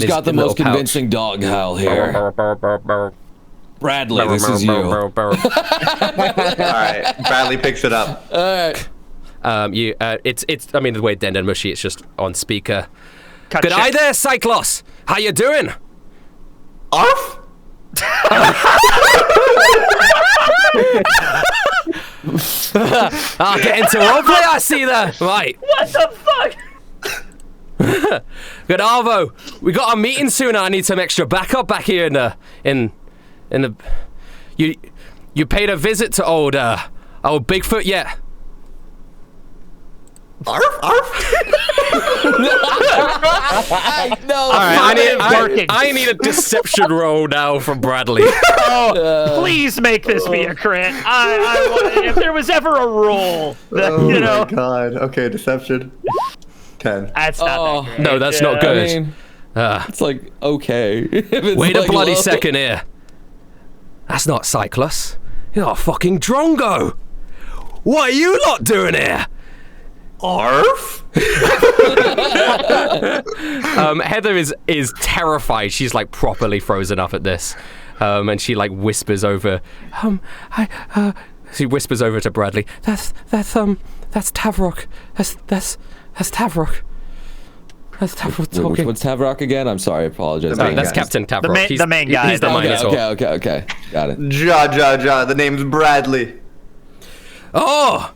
got the most convincing dog howl here? Bradley, this is you. All right, Bradley picks it up. All right. It's. I mean, the way Denden Mushi, it's just on speaker. Good eye there, Cyclops. How you doing? Arf? I'll get into roleplay. I see there. Right. What the fuck? Good, Arvo. We got a meeting soon. I need some extra backup back here in the. You paid a visit to old Bigfoot yet? Arf? No. All right, I need a deception roll now from Bradley. Please make this be a crit. If there was ever a roll, that, Oh my god. Okay, deception. 10. That's not that great. No, that's not good. I mean, it's like, okay. Wait a bloody second here. That's not Cyclops. You're a fucking Drongo. What are you lot doing here? Arf? Heather is terrified. She's like properly frozen up at this. And she like whispers over. She whispers over to Bradley. That's Tavoc. That's Tavoc. That's Tavoc talking. What's Tavoc again? I'm sorry, I apologize. That's Captain Tavoc. The main guy. He's the Minotaur. Okay. Got it. Ja. The name's Bradley. Oh!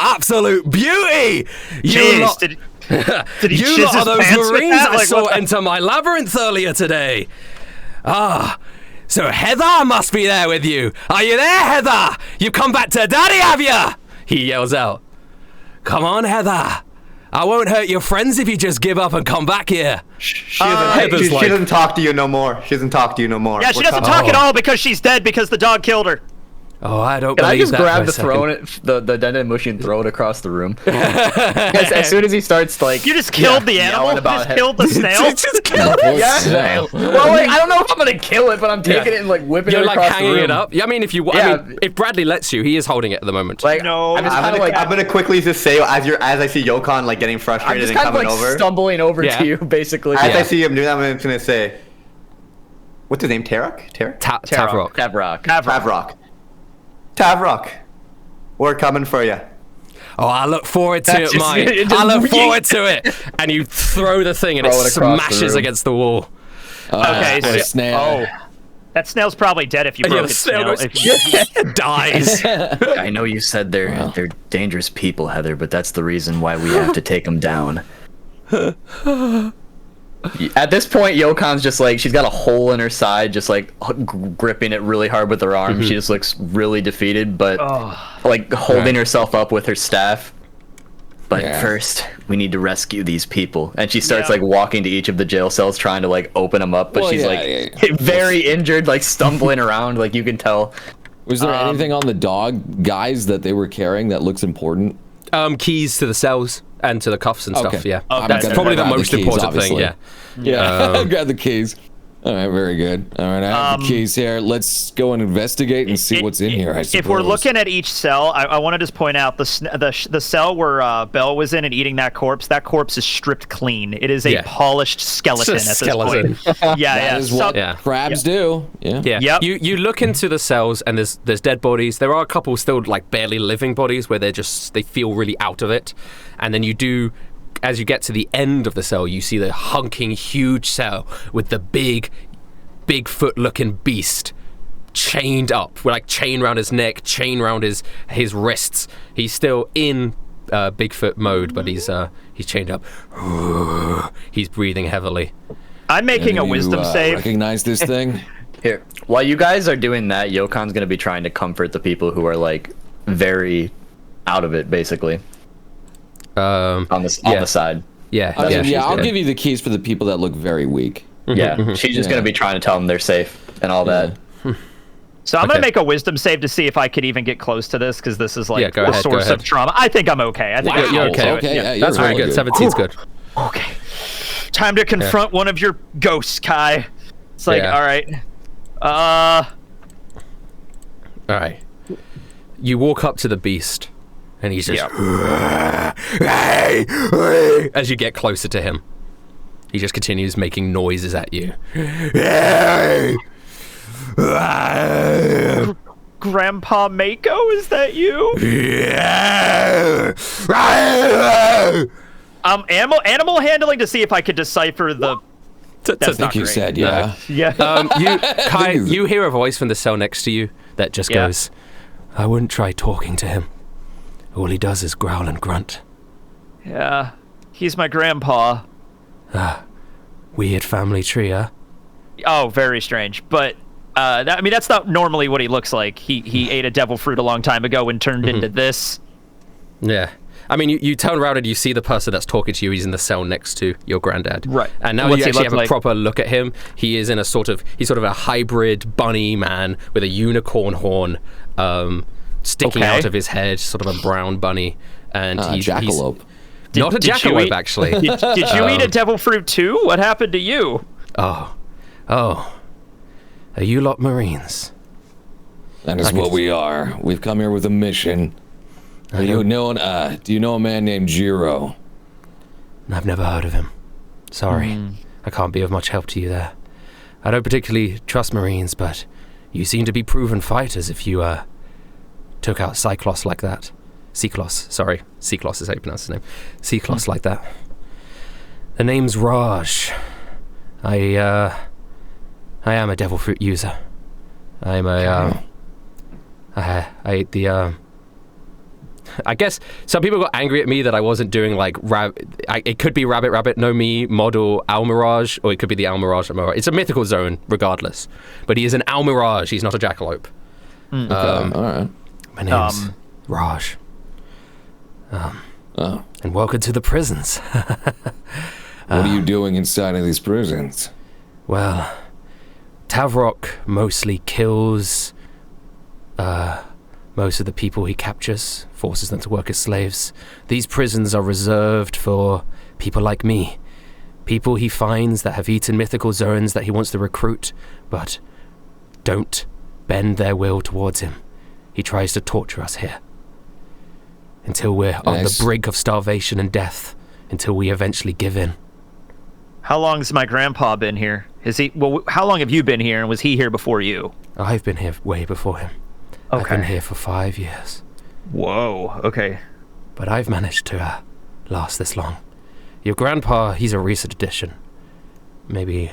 Absolute beauty! Jeez, did he You lot are those pants with Marines that? I saw enter my labyrinth earlier today. So Heather must be there with you. Are you there, Heather? You've come back to Daddy, have you? He yells out. Come on, Heather. I won't hurt your friends if you just give up and come back here. She doesn't talk to you no more. Yeah, she doesn't talk at all because she's dead because the dog killed her. Oh, I don't Can I believe just that grab the Denden Mushi and throw it across the room? as soon as he starts, like... You just killed the animal? You just killed the snail? Just killed the snail. Well, like, I don't know if I'm gonna kill it, but I'm taking it and, like, whipping it across the room. You're, like, hanging it up? I mean, if Bradley lets you, he is holding it at the moment. Like, no. I'm gonna quickly just say, as I see Yokon, like, getting frustrated and coming over... I'm just stumbling over to you, basically. As I see him doing that, I'm just gonna say... What's his name? Tavoc? Tavoc, we're coming for you. Oh, I look forward to it, Mike. I look forward to it. And you throw the thing and it smashes against the wall. Okay, so snail. Oh, that snail's probably dead if you broke its snail. It dies. I know you said they're dangerous people, Heather, but that's the reason why we have to take them down. At this point, Yokon's just like, she's got a hole in her side, just like gripping it really hard with her arm. She just looks really defeated, but like holding herself up with her staff. But first, we need to rescue these people. And she starts like walking to each of the jail cells, trying to like open them up. But she's very injured, like stumbling around, like you can tell. Was there anything on the dog guys that they were carrying that looks important? Keys to the cells and to the cuffs and stuff. Yeah, that's probably the most important thing. Yeah. Grab the keys. All right, very good. All right, I have the keys here. Let's go and investigate and see what's in here, I suppose. If we're looking at each cell, I want to just point out the cell where Belle was in and eating that corpse is stripped clean. It is a polished skeleton at this point. That is what crabs do. Yeah. Yep. You look into the cells and there's dead bodies. There are a couple still like barely living bodies where they feel really out of it. And then you do, as you get to the end of the cell, you see the hunking huge cell with the Bigfoot-looking beast chained up, with like chain around his neck, chain around his wrists. He's still in Bigfoot mode, but he's chained up. He's breathing heavily. I'm making a wisdom save. Recognize this thing? Here, while you guys are doing that, Yokon's gonna be trying to comfort the people who are like very out of it, basically. On the side. I'll give you the keys for the people that look very weak. She's just gonna be trying to tell them they're safe and all that. So I'm gonna make a wisdom save to see if I could even get close to this, because this is like a source of trauma. I think I'm okay. I think you're okay. Okay, that's very good. 17's good. Okay. Time to confront one of your ghosts, Kai. It's like, all right. All right. You walk up to the beast, and he's just as you get closer to him. He just continues making noises at you. Grandpa Mako, is that you? Animal handling to see if I could decipher the. That's not you said, Kai, you hear a voice from the cell next to you that just goes, "I wouldn't try talking to him. All he does is growl and grunt." Yeah, he's my grandpa. Weird family tree, huh? Oh, very strange. But that's not normally what he looks like. He ate a devil fruit a long time ago and turned into this. Yeah. I mean, you turn around and you see the person that's talking to you. He's in the cell next to your granddad. Right. And now you actually have a proper look at him. He is in he's sort of a hybrid bunny man with a unicorn horn sticking out of his head, sort of a brown bunny. And he's jackalope. Not a jackalope, actually. Did you eat a devil fruit too? What happened to you? Oh. Are you lot Marines? That is what we are. We've come here with a mission. Do you know a man named Jiro? I've never heard of him. Sorry. I can't be of much help to you there. I don't particularly trust Marines, but you seem to be proven fighters if you took out Cyclops like that. Cyclops is how you pronounce his name. Cyclops like that. The name's Raj. I am a devil fruit user. I'm a I ate the I guess some people got angry at me that I wasn't doing like it could be Rabbit No Me model Almirage, or it could be the Almirage. It's a mythical zone regardless, but he is an Almirage. He's not a jackalope. All right. My name's Raj. And welcome to the prisons. What are you doing inside of these prisons? Well, Tavoc mostly kills most of the people he captures, forces them to work as slaves. These prisons are reserved for people like me. People he finds that have eaten mythical zones that he wants to recruit, but don't bend their will towards him. He tries to torture us here. Until we're on the brink of starvation and death. Until we eventually give in. How long's my grandpa been here? How long have you been here, and was he here before you? I've been here way before him. Okay. I've been here for 5 years. Whoa, okay. But I've managed to last this long. Your grandpa, he's a recent addition. Maybe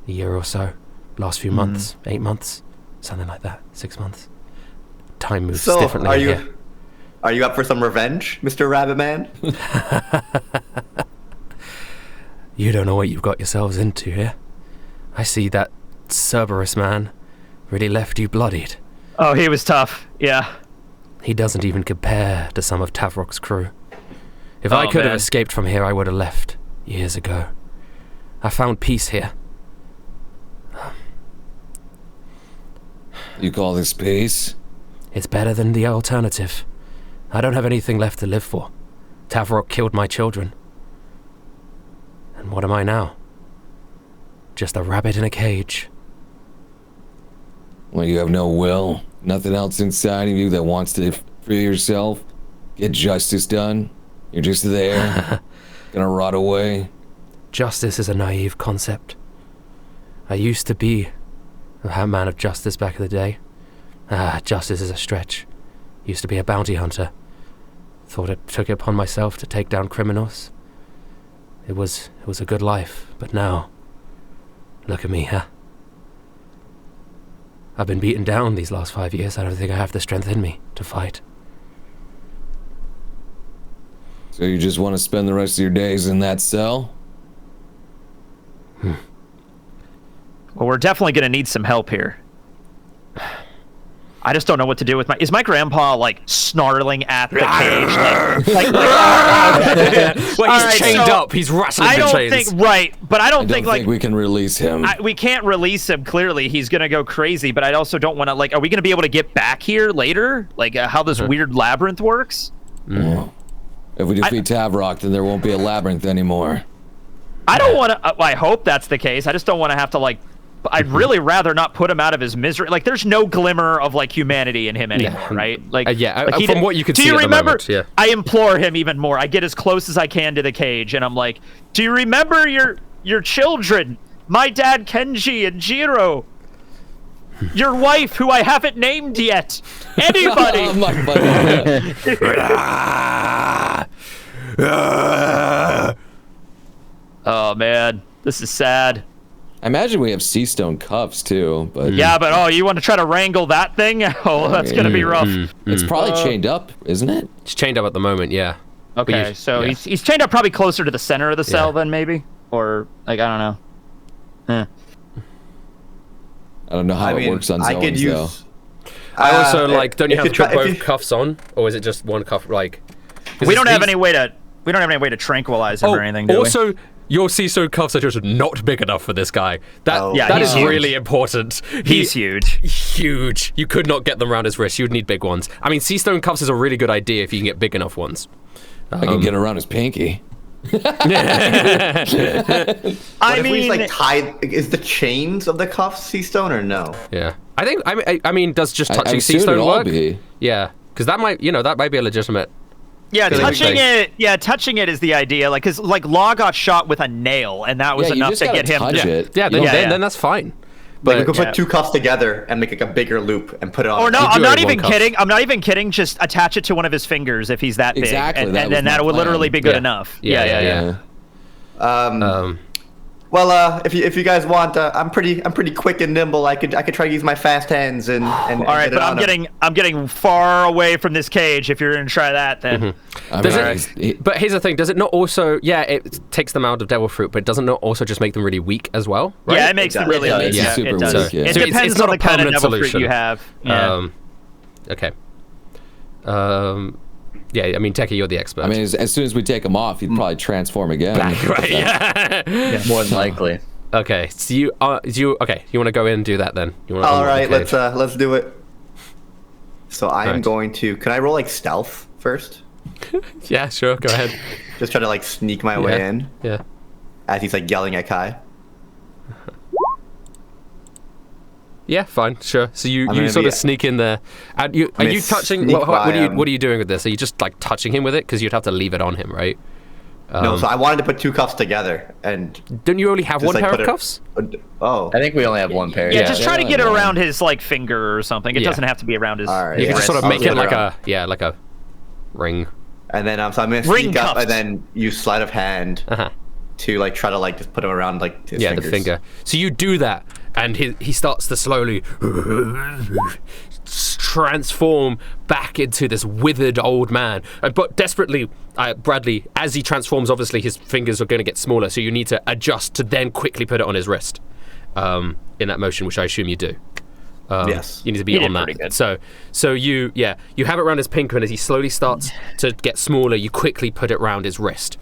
a year or so. Last few months, 8 months, something like that, 6 months. Time moves differently here. Are you up for some revenge, Mr. Rabbit Man? You don't know what you've got yourselves into here. I see that Cerberus man really left you bloodied. Oh, he was tough, yeah. He doesn't even compare to some of Tavoc's crew. If I could have escaped from here, I would have left years ago. I found peace here. You call this peace? It's better than the alternative. I don't have anything left to live for. Tavoc killed my children. And what am I now? Just a rabbit in a cage. Well, you have no will? Nothing else inside of you that wants to free yourself? Get justice done? You're just there? Gonna rot away? Justice is a naive concept. I used to be a man of justice back in the day. Justice is a stretch. Used to be a bounty hunter. Thought I took it upon myself to take down criminals. It was a good life, but now, look at me, huh? I've been beaten down these last 5 years. I don't think I have the strength in me to fight. So you just want to spend the rest of your days in that cell? Well, we're definitely going to need some help here. I just don't know what to do with is my grandpa like snarling at the cage? Well, he's chained up. He's wrestling the chains. But I don't think we can release him. We can't release him. Clearly, he's gonna go crazy. But I also don't want to are we gonna be able to get back here later? How this weird labyrinth works? Well, if we defeat Tavoc, then there won't be a labyrinth anymore. I don't want to. I hope that's the case. I just don't want to have to I'd really rather not put him out of his misery. There's no glimmer of humanity in him anymore, right? From what you can see at the moment, yeah. I implore him even more. I get as close as I can to the cage, and I'm like, "Do you remember your children? My dad Kenji and Jiro. Your wife, who I haven't named yet. Anybody?" Oh, my buddy. Oh man, this is sad. I imagine we have sea stone cuffs too, but yeah, but you want to try to wrangle that thing? Oh, that's gonna be rough. It's probably chained up, isn't it? It's chained up at the moment, yeah. Okay, so he's chained up probably closer to the center of the cell then maybe, or I don't know. I don't know how it works on zones though. I also don't you have to put both cuffs on, or is it just one cuff? We don't have any way to tranquilize him or anything. Do we? Your sea stone cuffs are just not big enough for this guy. That is really important. He's huge. Huge. You could not get them around his wrist. You would need big ones. I mean, sea stone cuffs is a really good idea if you can get big enough ones. I can get around his pinky. I mean, tied? Is the chains of the cuffs sea stone or no? Yeah. I mean, does just touching sea stone work? Yeah, because that might be a legitimate. Yeah, touching it is the idea. Because Law got shot with a nail, and that was enough to get him. Then that's fine. But we could put two cuffs together and make a bigger loop and put it on. Or no, I'm not even kidding. I'm not even kidding. Just attach it to one of his fingers if he's that big, and then that would literally be good enough. Yeah. Well, if you guys want, I'm pretty quick and nimble. I could try to use my fast hands and all right, but I'm getting far away from this cage. If you're gonna try that, then. But here's the thing: does it not also? Yeah, it takes them out of devil fruit, but it doesn't also just make them really weak as well? Right? Yeah, it makes them really weak. Yeah, it does. It depends on the kind of devil fruit you have. Yeah. Okay. Yeah, I mean, Tekkie, you're the expert. I mean, as soon as we take him off, he'd probably transform again. Right, yeah. More than likely. Okay, so you want to go in and do that then? All right, let's do it. So I am going to. Can I roll stealth first? Yeah, sure. Go ahead. Just try to sneak my way in. Yeah. As he's yelling at Kai. Yeah, fine, sure. So you sort of sneak in there. Are you touching? What are you doing with this? Are you just touching him with it? Because you'd have to leave it on him, right? No, so I wanted to put two cuffs together, and don't you only have one pair of cuffs? Oh, I think we only have one pair. Yeah, just try to get it around his finger or something. It doesn't have to be around his. All right, you can just sort of make it like a ring. And then so I'm gonna sneak up and then use sleight of hand to like try to like just put him around like his fingers. The finger. So you do that, and he starts to slowly transform back into this withered old man. But desperately, Bradley, as he transforms, obviously his fingers are going to get smaller, so you need to adjust to then quickly put it on his wrist in that motion, which I assume you do. Yes. You need to be on that. So you have it around his pinky, and as he slowly starts to get smaller, you quickly put it around his wrist.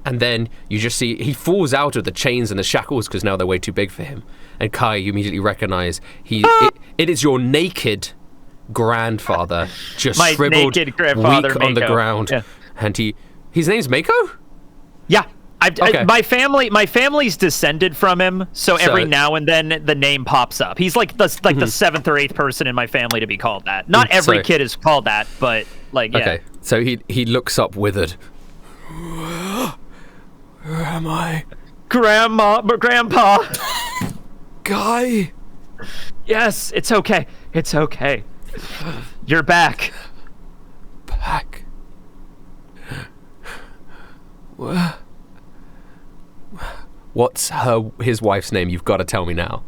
And then you just see he falls out of the chains and the shackles because now they're way too big for him. And Kai, you immediately recognize it is your naked grandfather, just My shriveled, naked grandfather, weak on the Mako. ground. Yeah. And his name's Mako? Yeah. Okay. My family's descended from him, so every now and then the name pops up. He's like the seventh or eighth person in my family to be called that. Not every kid is called that, but like yeah. Okay. So he looks up withered. Where am I? Grandpa. Guy. Yes, it's okay. It's okay. You're back. Back. What's his wife's name? You've got to tell me now.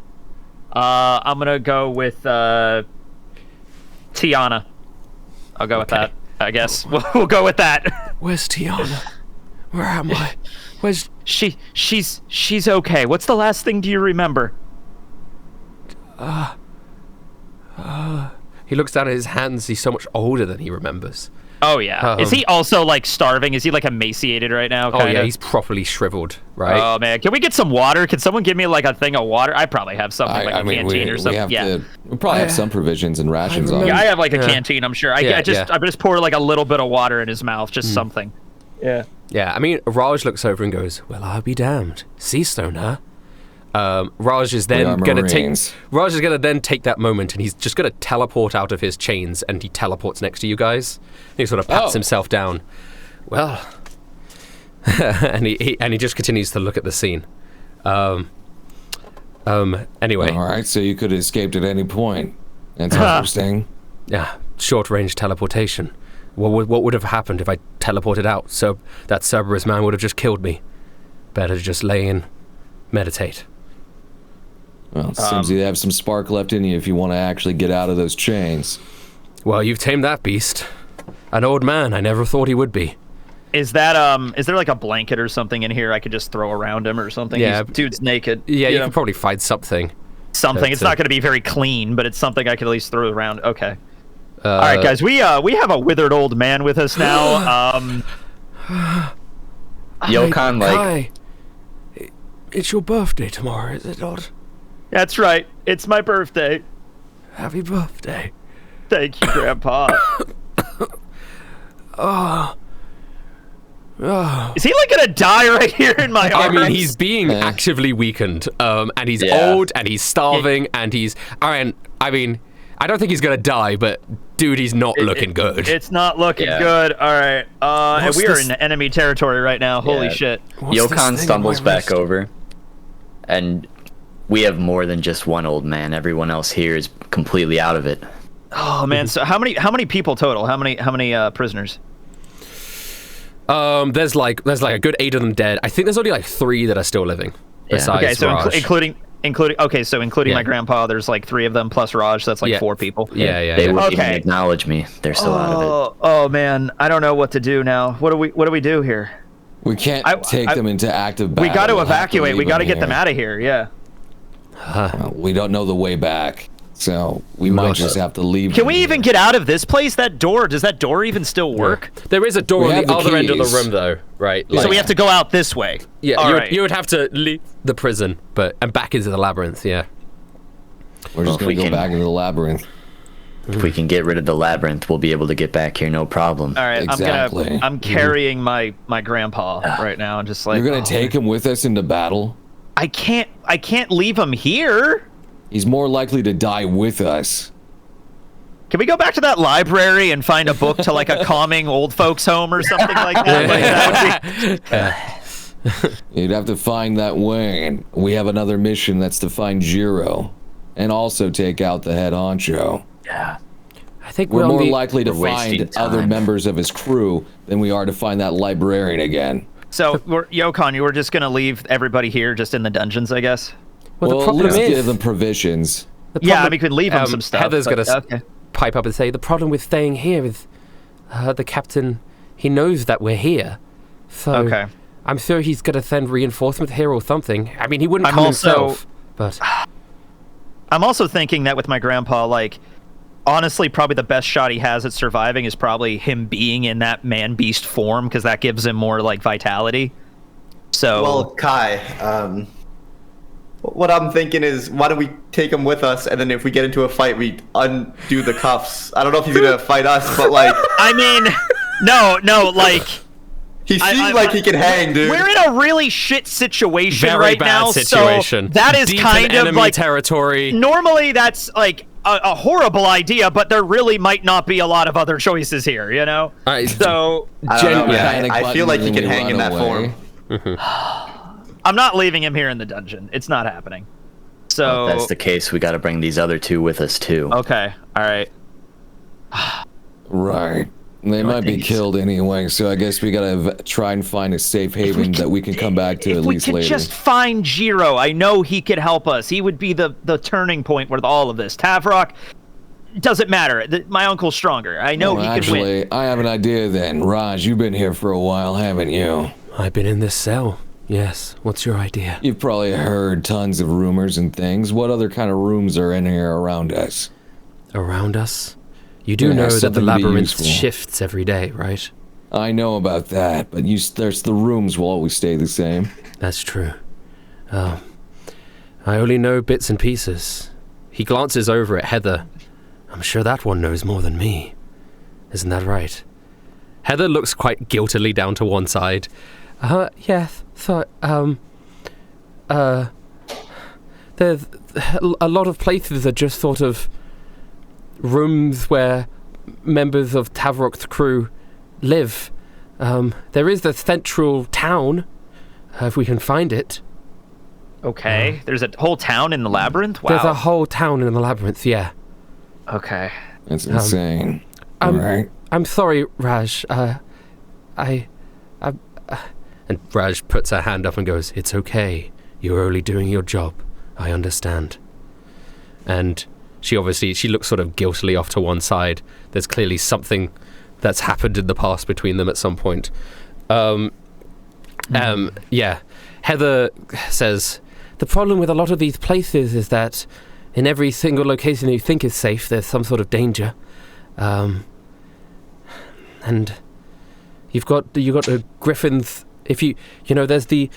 I'm gonna go with Tiana. I'll go with that. I guess we'll go with that. Where's Tiana? Where am I? Where's she's okay. What's the last thing do you remember? He looks down at his hands. He's so much older than he remembers. Oh yeah. Is he also like starving? Is he like emaciated right now? Kinda? Oh yeah, he's properly shriveled, right? Oh man, can we get some water? Can someone give me like a thing of water? I probably have something like a canteen or something. We probably have some provisions and rations on. Yeah, I have like a canteen. I'm sure. I just pour like a little bit of water in his mouth, just something. Yeah. Yeah, I mean, Raj looks over and goes, "Well, I'll be damned. Sea stone, huh?" Raj is then going to then take that moment, and he's just going to teleport out of his chains, and he teleports next to you guys. And he sort of pats himself down. Well, and he just continues to look at the scene. Anyway. All right, so you could have escaped at any point. That's interesting. Yeah, short-range teleportation. What would have happened if I teleported out? So that Cerberus man would have just killed me. Better to just lay in, meditate. Well, it seems you have some spark left in you if you want to actually get out of those chains. Well, you've tamed that beast. An old man I never thought he would be. Is there like a blanket or something in here I could just throw around him or something? Yeah. Dude's naked. Yeah, you could probably find something. It's not going to be very clean, but it's something I could at least throw around. Okay. All right, guys, we have a withered old man with us now. Yokon, Kai, it's your birthday tomorrow, is it not? That's right. It's my birthday. Happy birthday. Thank you, Grandpa. Is he like gonna die right here in my arms? I mean, he's being actively weakened, and he's old, and he's starving, and he's. I mean, I don't think he's gonna die, but dude, he's not looking good. It's not looking good. All right, and we are in enemy territory right now. Holy shit! Yokon stumbles back over, and we have more than just one old man. Everyone else here is completely out of it. Oh man! So how many people total? How many prisoners? There's like a good 8 of them dead. I think there's only like 3 that are still living. Besides okay, so Raj. including my grandpa, there's like 3 of them plus Raj. So that's like 4 people. Yeah. They won't even acknowledge me. They're still out of it. Oh man, I don't know what to do now. What do we do here? We can't take them into active battle. We got to evacuate. We got to get them out of here. Yeah. Well, we don't know the way back, so we might just have to leave. Can we even get out of this place? Does that door even still work? There is a door on the other end of the room, though, right? So we have to go out this way. Yeah, you would have to leave the prison, and back into the labyrinth. Yeah. We're just gonna go back into the labyrinth. If we can get rid of the labyrinth, we'll be able to get back here, no problem. All right, exactly. I'm carrying my grandpa right now, and just like you're gonna take him with us into battle. I can't leave him here. He's more likely to die with us. Can we go back to that library and find a book to like a calming old folks home or something like that? You'd have to find that Wayne. We have another mission that's to find Jiro, and also take out the head honcho. Yeah. I think we're more likely to find other members of his crew than we are to find that librarian again. So, Yokon, you were just gonna leave everybody here, just in the dungeons, I guess. Well, the problem is, give them provisions. Yeah, we could leave them some stuff. Heather's gonna pipe up and say, the problem with staying here is the captain. He knows that we're here, so I'm sure he's gonna send reinforcements here or something. I mean, he wouldn't come himself, but I'm also thinking that with my grandpa, like, honestly, probably the best shot he has at surviving is probably him being in that man-beast form, because that gives him more, like, vitality. So... Well, Kai, what I'm thinking is, why don't we take him with us, and then if we get into a fight, we undo the cuffs. I don't know if he's gonna fight us, but, like... I mean, no, like... He seems like he can hang, dude. We're in a really shit situation Very bad situation. So that is deep kind in of enemy like territory. Normally, that's like a horrible idea, but there really might not be a lot of other choices here, you know. So I feel like he can hang in that form. I'm not leaving him here in the dungeon. It's not happening. So if that's the case, we got to bring these other two with us too. Okay. All right. Right. They might be killed anyway, so I guess we gotta try and find a safe haven that we can come back to at least later. If we could just find Jiro, I know he could help us. He would be the turning point with all of this. Tavrock, doesn't matter. My uncle's stronger. I know he can win. Actually, I have an idea then. Raj, you've been here for a while, haven't you? I've been in this cell. Yes. What's your idea? You've probably heard tons of rumors and things. What other kind of rooms are in here around us? Around us? You do know that the labyrinth shifts every day, right? I know about that, but there's the rooms will always stay the same. That's true. I only know bits and pieces. He glances over at Heather. I'm sure that one knows more than me. Isn't that right? Heather looks quite guiltily down to one side. Yes, so, there's a lot of places are just sort of rooms where members of Tavroc's crew live. There is the central town, if we can find it. Okay, there's a whole town in the labyrinth? Wow. There's a whole town in the labyrinth, yeah. Okay. That's insane. Alright. I'm sorry, Raj. And Raj puts her hand up and goes, "It's okay. You're only doing your job. I understand." And she looks sort of guiltily off to one side. There's clearly something that's happened in the past between them at some point. Yeah. Heather says, the problem with a lot of these places is that in every single location you think is safe, there's some sort of danger. And you've got the griffins. If there's the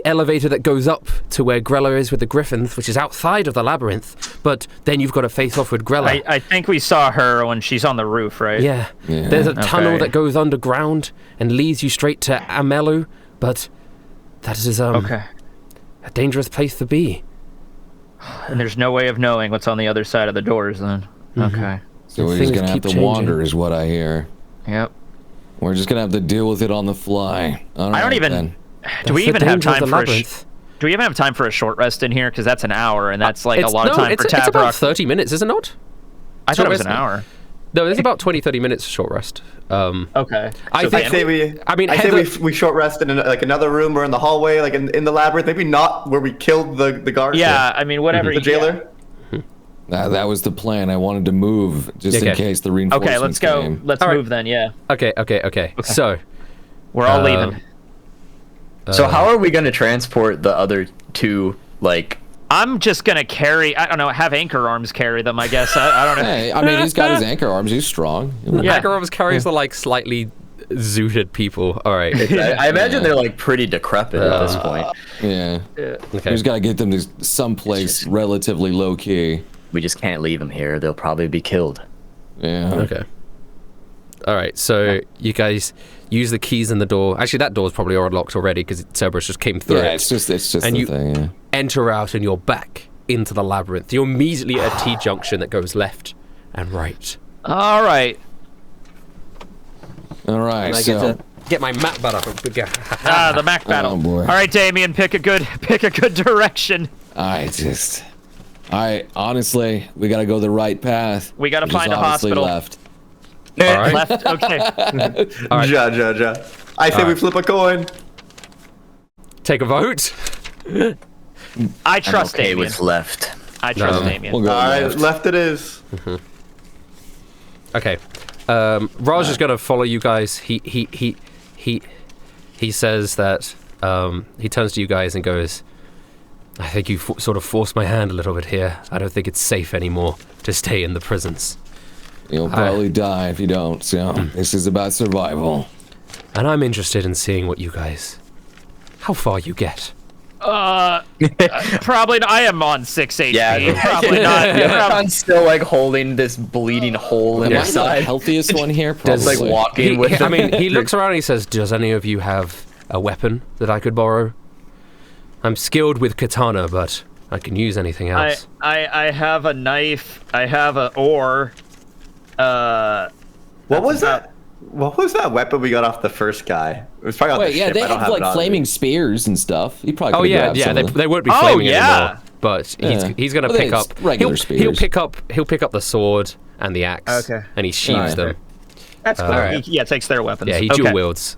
elevator that goes up to where Grella is with the griffins, which is outside of the labyrinth, but then you've got to face off with Grella. I think we saw her when she's on the roof, right? Yeah. There's a tunnel that goes underground and leads you straight to Amelu, but that is a dangerous place to be. And there's no way of knowing what's on the other side of the doors then. Okay. So we're just gonna have to wander is what I hear. Yep. We're just gonna have to deal with it on the fly. I don't even. Do we even have time for Do we even have time for a short rest in here? Because that's an hour, and that's like a lot of time for Tavrock. It's about 30 minutes, is it not? I thought it was an hour. No, it's about 20-30 minutes short rest. Okay. I say we short rest in another room or in the hallway, like in the labyrinth. Maybe not where we killed the guard. Yeah, I mean whatever. The jailer. That was the plan. I wanted to move just in case the reinforcements Okay, let's go. came. Let's move then, yeah. Okay. So, we're all leaving. So how are we going to transport the other two, like... I'm just going to carry, I don't know, have anchor arms carry them, I guess. I don't know. Hey, I mean, he's got his anchor arms. He's strong. Yeah. Anchor arms carries the, like, slightly zooted people. All right. I imagine they're, like, pretty decrepit at this point. Yeah. Okay. We just got to get them to someplace relatively low-key. We just can't leave them here. They'll probably be killed. Yeah. Okay. All right. So you guys use the keys in the door. Actually, that door's probably already locked already because Cerberus just came through. Yeah, it's just and the thing. Yeah. Enter out and you're back into the labyrinth. You're immediately at a T-junction that goes left and right. All right. So get my map battle. The map battle. Oh boy. All right, Damien, pick a good direction. Honestly, we gotta go the right path. We gotta find a hospital. Left. All right. Left. Okay. All right. Ja. I say we flip a coin. take a vote. I trust I'm okay Damien. with left. I trust Damien. We'll go All right, left. left it is. Okay. Raj is going to follow you guys. He says that he turns to you guys and goes, I think you sort of forced my hand a little bit here. I don't think it's safe anymore to stay in the prisons. You'll probably die if you don't, so this is about survival. And I'm interested in seeing what you guys, how far you get. Probably not. I am on 6 HP. Yeah, Probably not. I'm still like holding this bleeding hole in Am I his the side. healthiest one here? Just Probably. like walking with I mean, he looks around and he says, does any of you have a weapon that I could borrow? I'm skilled with katana, but I can use anything else. I have a knife. I have an oar. What was that? What was that weapon we got off the first guy? It was probably on Wait, the yeah, ship. they I don't have it like on flaming me. spears and stuff. You probably Oh could yeah, grab yeah, some of them. they won't be Oh, flaming yeah. anymore. But Yeah. he's going to Well, pick it's up. regular He'll spears. pick up the sword and the axe. Okay. And he sheathes Alright. them. That's cool. Alright. He takes their weapons. Yeah, he okay. dual wields.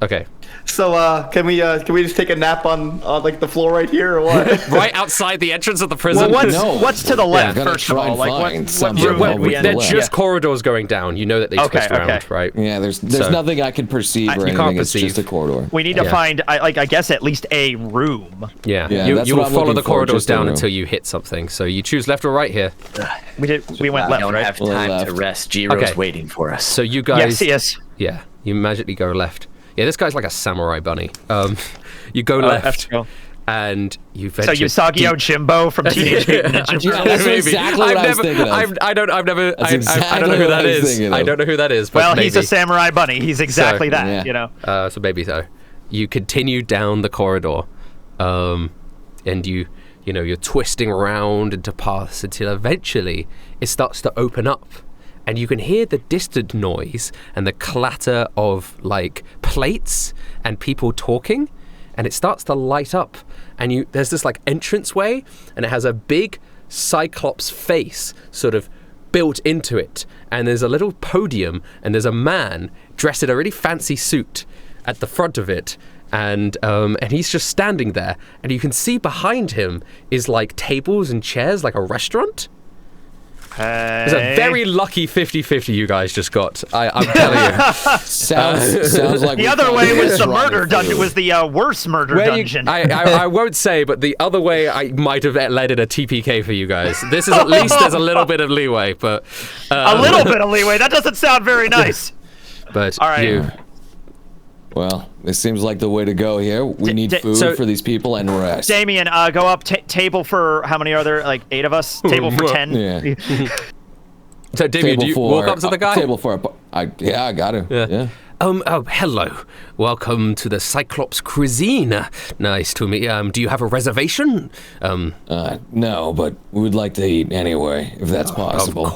Okay. So can we just take a nap on like the floor right here or what? Right outside the entrance of the prison. Well, what's to the left, gotta first of try all? and Like, find what something room over would we to end the They're in? left. just corridors going down. You know that they Okay, twist around, okay. right? Yeah, there's So- nothing I can perceive or you anything. can't It's just a perceive. corridor. We need to Yeah. find, I guess, at least a room. Yeah. Yeah, you that's you what will I'm follow looking the for, corridors just a down room. until you hit something. So you choose left or right here. We went We left, don't right? have Well, time left. to rest. Jiro's Okay. waiting for us. So you guys. Yes. Yeah. You magically go left. Yeah, this guy's like a samurai bunny. You go left. That's cool. And you So venture Usagi deep- Yojimbo from Teenage Mutant Ninja Yeah, Turtles. that's exactly what I was thinking of. I don't know That's who exactly that what I was is. thinking I of. don't know who that is. But Well, maybe. he's a samurai bunny. He's exactly So- that, Yeah. you know? So maybe so. You continue down the corridor, and you're twisting around into paths until eventually it starts to open up, and you can hear the distant noise and the clatter of like plates and people talking, and it starts to light up, and there's this like entranceway, and it has a big cyclops face sort of built into it, and there's a little podium, and there's a man dressed in a really fancy suit at the front of it, and he's just standing there, and you can see behind him is like tables and chairs, like a restaurant. It's a very lucky 50-50 you guys just got. I'm telling you. Sounds like The we other found way a was the restaurant murder for dungeon. you. Was the worst murder dungeon. I won't say, but the other way I might have led in a TPK for you guys. This is at least there's a little bit of leeway, but a little bit of leeway. That doesn't sound very nice. But All right. you. Well, this seems like the way to go here. We need food so- for these people and rest. Damien, go up. Table for how many are there? Like 8 of us. Table for 10. Yeah. So Damien, do you walk up to the guy? Table for I got to. Yeah. Oh, hello. Welcome to the Cyclops cuisine. Nice to meet you. Do you have a reservation? No, but we would like to eat anyway, if that's possible. Of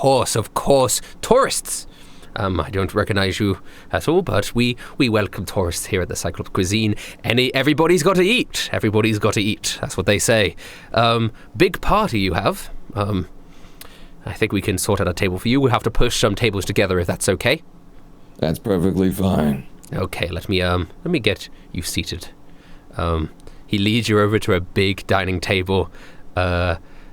course. Tourists. I don't recognize you at all, but we welcome tourists here at the Cyclops cuisine. Everybody's got to eat. Everybody's got to eat. That's what they say. Big party you have. I think we can sort out a table for you. We'll have to push some tables together if that's okay. That's perfectly fine. Okay, let me get you seated. He leads you over to a big dining table,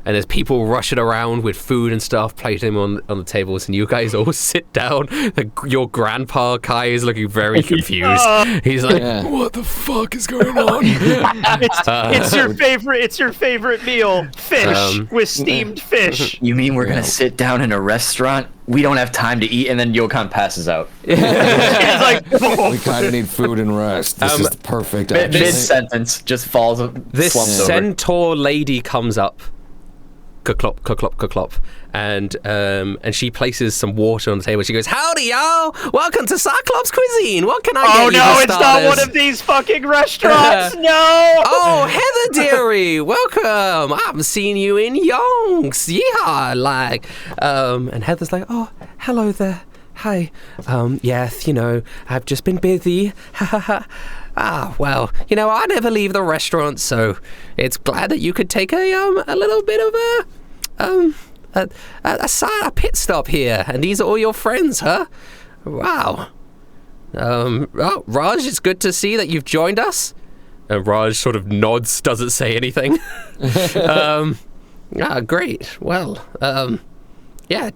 and there's people rushing around with food and stuff, plating on the tables, and you guys all sit down. Your grandpa Kai is looking very confused. He's like, "What the fuck is going on?" It's your favorite meal. Fish with steamed fish. You mean we're gonna sit down in a restaurant? We don't have time to eat, and then Yokan passes out. He's like, We kind of need food and rest. This is the perfect Mid option. sentence, just falls. This slumps over. centaur lady comes up, ka-clop, ka-clop, ka-clop, and she places some water on the table. She goes, "Howdy, y'all! Welcome to Cyclops cuisine. What can I get oh you no, for it's not starters?" one of these fucking restaurants. No. Oh, Heather dearie, welcome. I haven't seen you in yonks. Yeah, like, and Heather's like, "Oh, hello there. Hi. Yes, I've just been busy. Ha ha ha. Ah, well, I never leave the restaurant, so it's glad that you could take a little bit of a pit stop here. And these are all your friends, huh? Wow. Raj, it's good to see that you've joined us. And Raj sort of nods, doesn't say anything. Great. Well, yeah.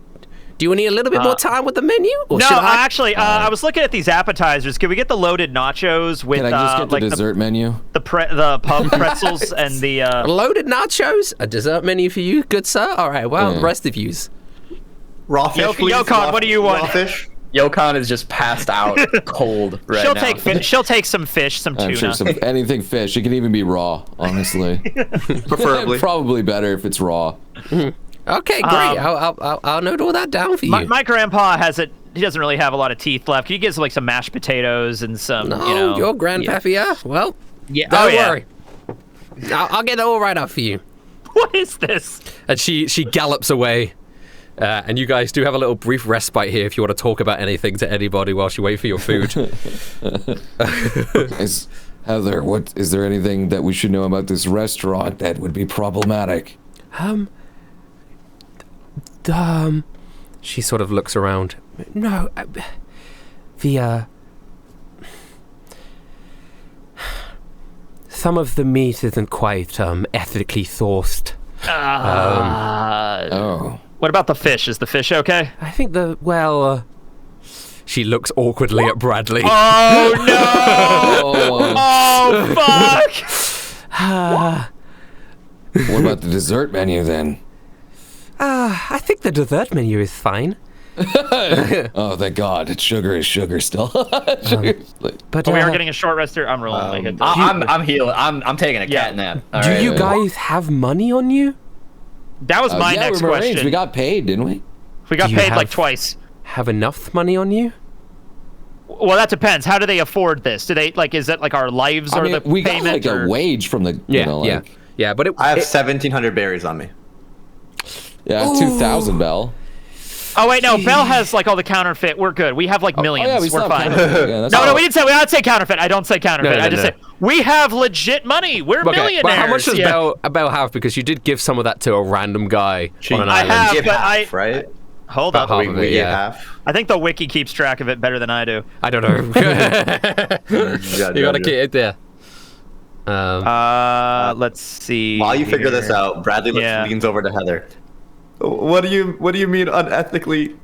Do you need a little bit more time with the menu? Or no, should I? Actually, I was looking at these appetizers. Can we get the loaded nachos with Can I just get the like dessert menu? the pub pretzels and the loaded nachos? A dessert menu for you, good sir? All right, well, the rest of yous. Raw fish, please. Yokon, what do you want? Raw fish? Yokon is just passed out cold right now. She'll take some fish, some tuna. I'm sure anything fish. It can even be raw, honestly. Preferably. Probably better if it's raw. Okay, great. I'll note all that down for you. My grandpa he doesn't really have a lot of teeth left. Can you get like some mashed potatoes and some, your grandpappy, yeah. Well, yeah. don't worry. I'll get it all right up for you. What is this? And she gallops away. And you guys do have a little brief respite here if you want to talk about anything to anybody whilst you wait for your food. Heather, is there anything that we should know about this restaurant that would be problematic? She sort of looks around. No, some of the meat isn't quite ethically sourced. What about the fish? Is the fish okay? I think she looks awkwardly at Bradley. Oh no! Oh fuck! What about the dessert menu then? I think the dessert menu is fine. Oh, thank God! It's sugar is sugar still. But we are getting a short rest here. I'm rolling. I'm healing. I'm taking a cat nap. Do you guys have money on you? That was my next question. We got paid, didn't we? We got paid like twice. Have enough money on you? Well, that depends. How do they afford this? Do they is it like our lives or the we payment? got like a wage from the yeah. But I have 1,700 berries on me. Yeah, 2,000 Bell. Oh wait, no. Bell has like all the counterfeit. We're good. We have like millions. We're fine. No, we didn't say. We don't say counterfeit. I don't say counterfeit. I just say we have legit money. We're millionaires. But how much does Bell have? Because you did give some of that to a random guy on an island. I have, but half, right? Hold up. We get half. I think the wiki keeps track of it better than I do. I don't know. You gotta get it there. Let's see. While you figure this out, Bradley leans over to Heather. What do you mean unethically?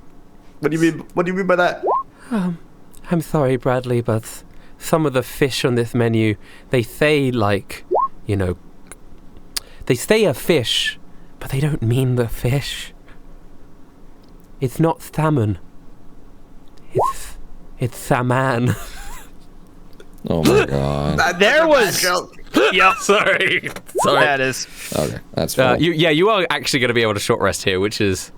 What do you mean by that? I'm sorry, Bradley, but some of the fish on this menu, they say they say a fish, but they don't mean the fish. It's not salmon. It's salmon. Oh my God. There was. Yep. Sorry. That is. Okay, that's fine. You are actually going to be able to short rest here, which is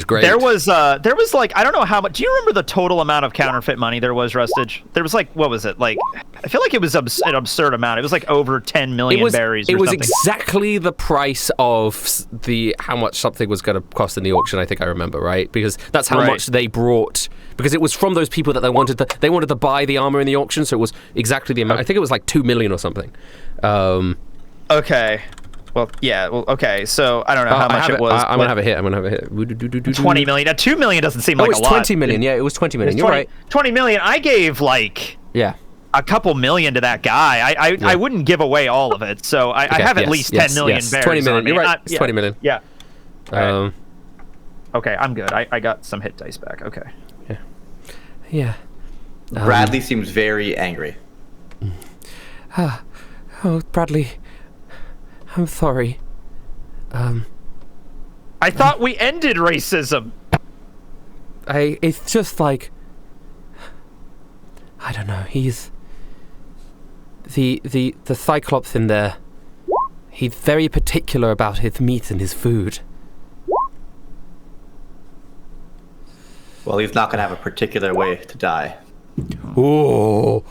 great. There was like, I don't know how much. Do you remember the total amount of counterfeit money there was, Rustage? There was like, what was it? Like, I feel like it was an absurd amount. It was like over 10 million berries. It was exactly the price of how much something was going to cost in the auction. I think I remember, right? Because that's how much they brought. Because it was from those people that they wanted to buy the armor in the auction. So it was exactly the amount. I think it was like 2 million or something. Okay. Well, yeah. Well, okay. So I don't know how much it was. I'm gonna have a hit. 20 million. Now, 2 million doesn't seem like a lot. It was 20 million. Yeah, it was 20 million. You're right. 20 million. I gave like a couple million to that guy. I wouldn't give away all of it. So I have at least 10 million berries. 20 million. You're right. It's 20 million. Yeah. Okay, I'm good. I got some hit dice back. Okay. Yeah. Bradley seems very angry. Oh, Bradley. I'm sorry. I thought we ended racism. It's just like, I don't know. He's the cyclops in there. He's very particular about his meat and his food. Well, he's not gonna have a particular way to die. Oh.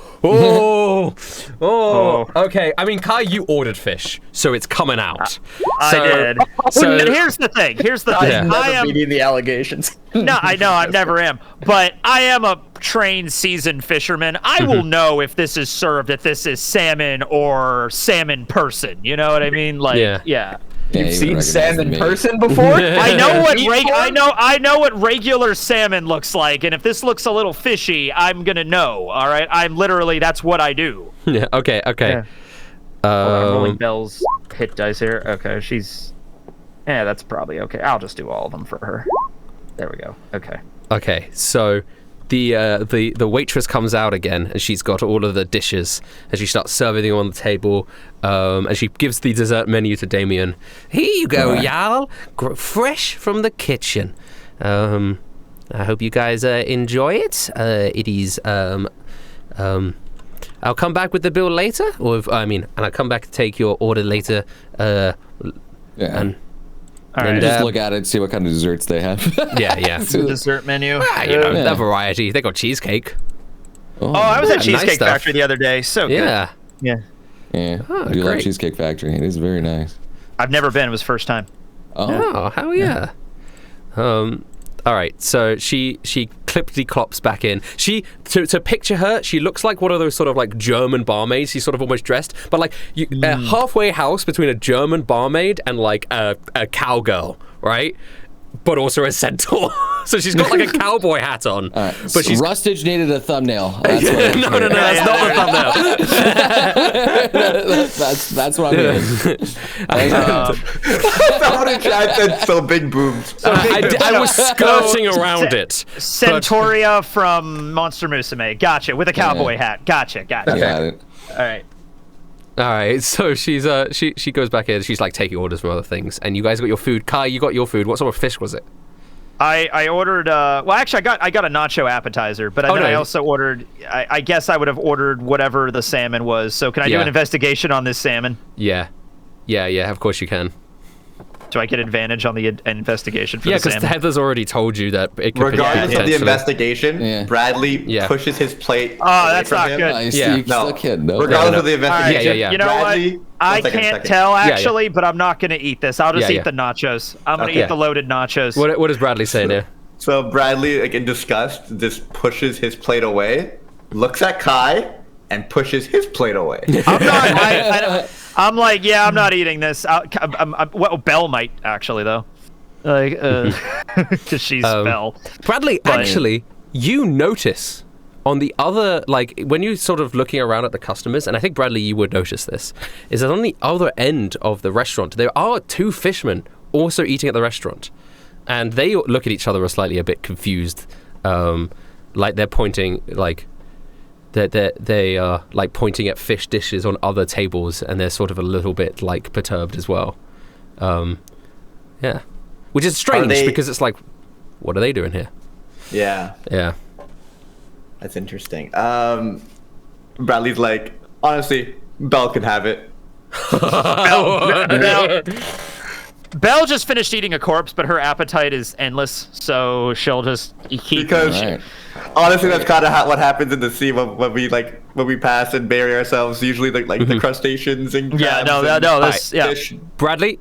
Okay, I mean, Kai, you ordered fish, so it's coming out. I did. So here's the thing. I am beating the allegations. No, I know, I never am. But I am a trained, seasoned fisherman. I will know if this is served, if this is salmon or salmon person. You know what I mean? Like, yeah. You've seen salmon person before? I know what regular salmon looks like, and if this looks a little fishy, I'm gonna know. All right, that's what I do. Yeah. Okay. Yeah. I'm rolling Belle's hit dice here. Okay, that's probably okay. I'll just do all of them for her. There we go. Okay. Okay, so the waitress comes out again, and she's got all of the dishes, and she starts serving them on the table, and she gives the dessert menu to Damien. Here you go, y'all. Fresh from the kitchen. I hope you guys enjoy it. It is. I'll come back with the bill later, and I'll come back to take your order later. And all right, just look at it, see what kind of desserts they have. Yeah. The dessert menu. The variety. They got cheesecake. I was at Cheesecake Factory the other day. So good. Yeah. I do like Cheesecake Factory. It is very nice. I've never been. It was first time. Oh, hell yeah. All right, so she clippity clops back in. She to picture her, she looks like one of those sort of like German barmaids. She's sort of almost dressed, but like a halfway house between a German barmaid and like a cowgirl, right? But also a centaur. So she's got like a cowboy hat on. But she's Rustage needed a thumbnail. No, that's not the thumbnail. that's what I mean. Somebody said so big boobs. I was skirting around it. Centauria from Monster Musume. Gotcha. With a cowboy hat. Gotcha. Got it. All right, so she's she goes back in. She's like taking orders from other things, and you guys got your food. Kai, you got your food. What sort of fish was it? I ordered. Well, actually, I got a nacho appetizer, but I also ordered. I guess I would have ordered whatever the salmon was. So can I do an investigation on this salmon? Yeah. Of course you can. Do I get advantage on the investigation for the salmon? Yeah, because Heather's already told you that it could regardless of the investigation, Bradley pushes his plate. Oh, that's not good. Regardless of the investigation, You know Bradley, what? I can't tell actually, but I'm not going to eat this. I'll just eat the nachos. I'm going to eat the loaded nachos. What does Bradley say now? So Bradley, like in disgust, just pushes his plate away, looks at Kai, and pushes his plate away. I'm like, I'm not eating this. Well, Belle might actually though, like, because she's Belle. Bradley, actually, you notice on the other, like, when you're sort of looking around at the customers, and I think Bradley, you would notice this, is that on the other end of the restaurant, there are two fishermen also eating at the restaurant, and they look at each other slightly a bit confused, like they're pointing, like. They are like pointing at fish dishes on other tables, and they're sort of a little bit like perturbed as well. Which is strange because it's like, what are they doing here? Yeah, that's interesting. Bradley's like, honestly, Belle can have it. Belle just finished eating a corpse, but her appetite is endless, so she'll just keep. Because honestly, that's kind of what happens in the sea when we pass and bury ourselves. Usually, like the crustaceans and crabs fish. Bradley,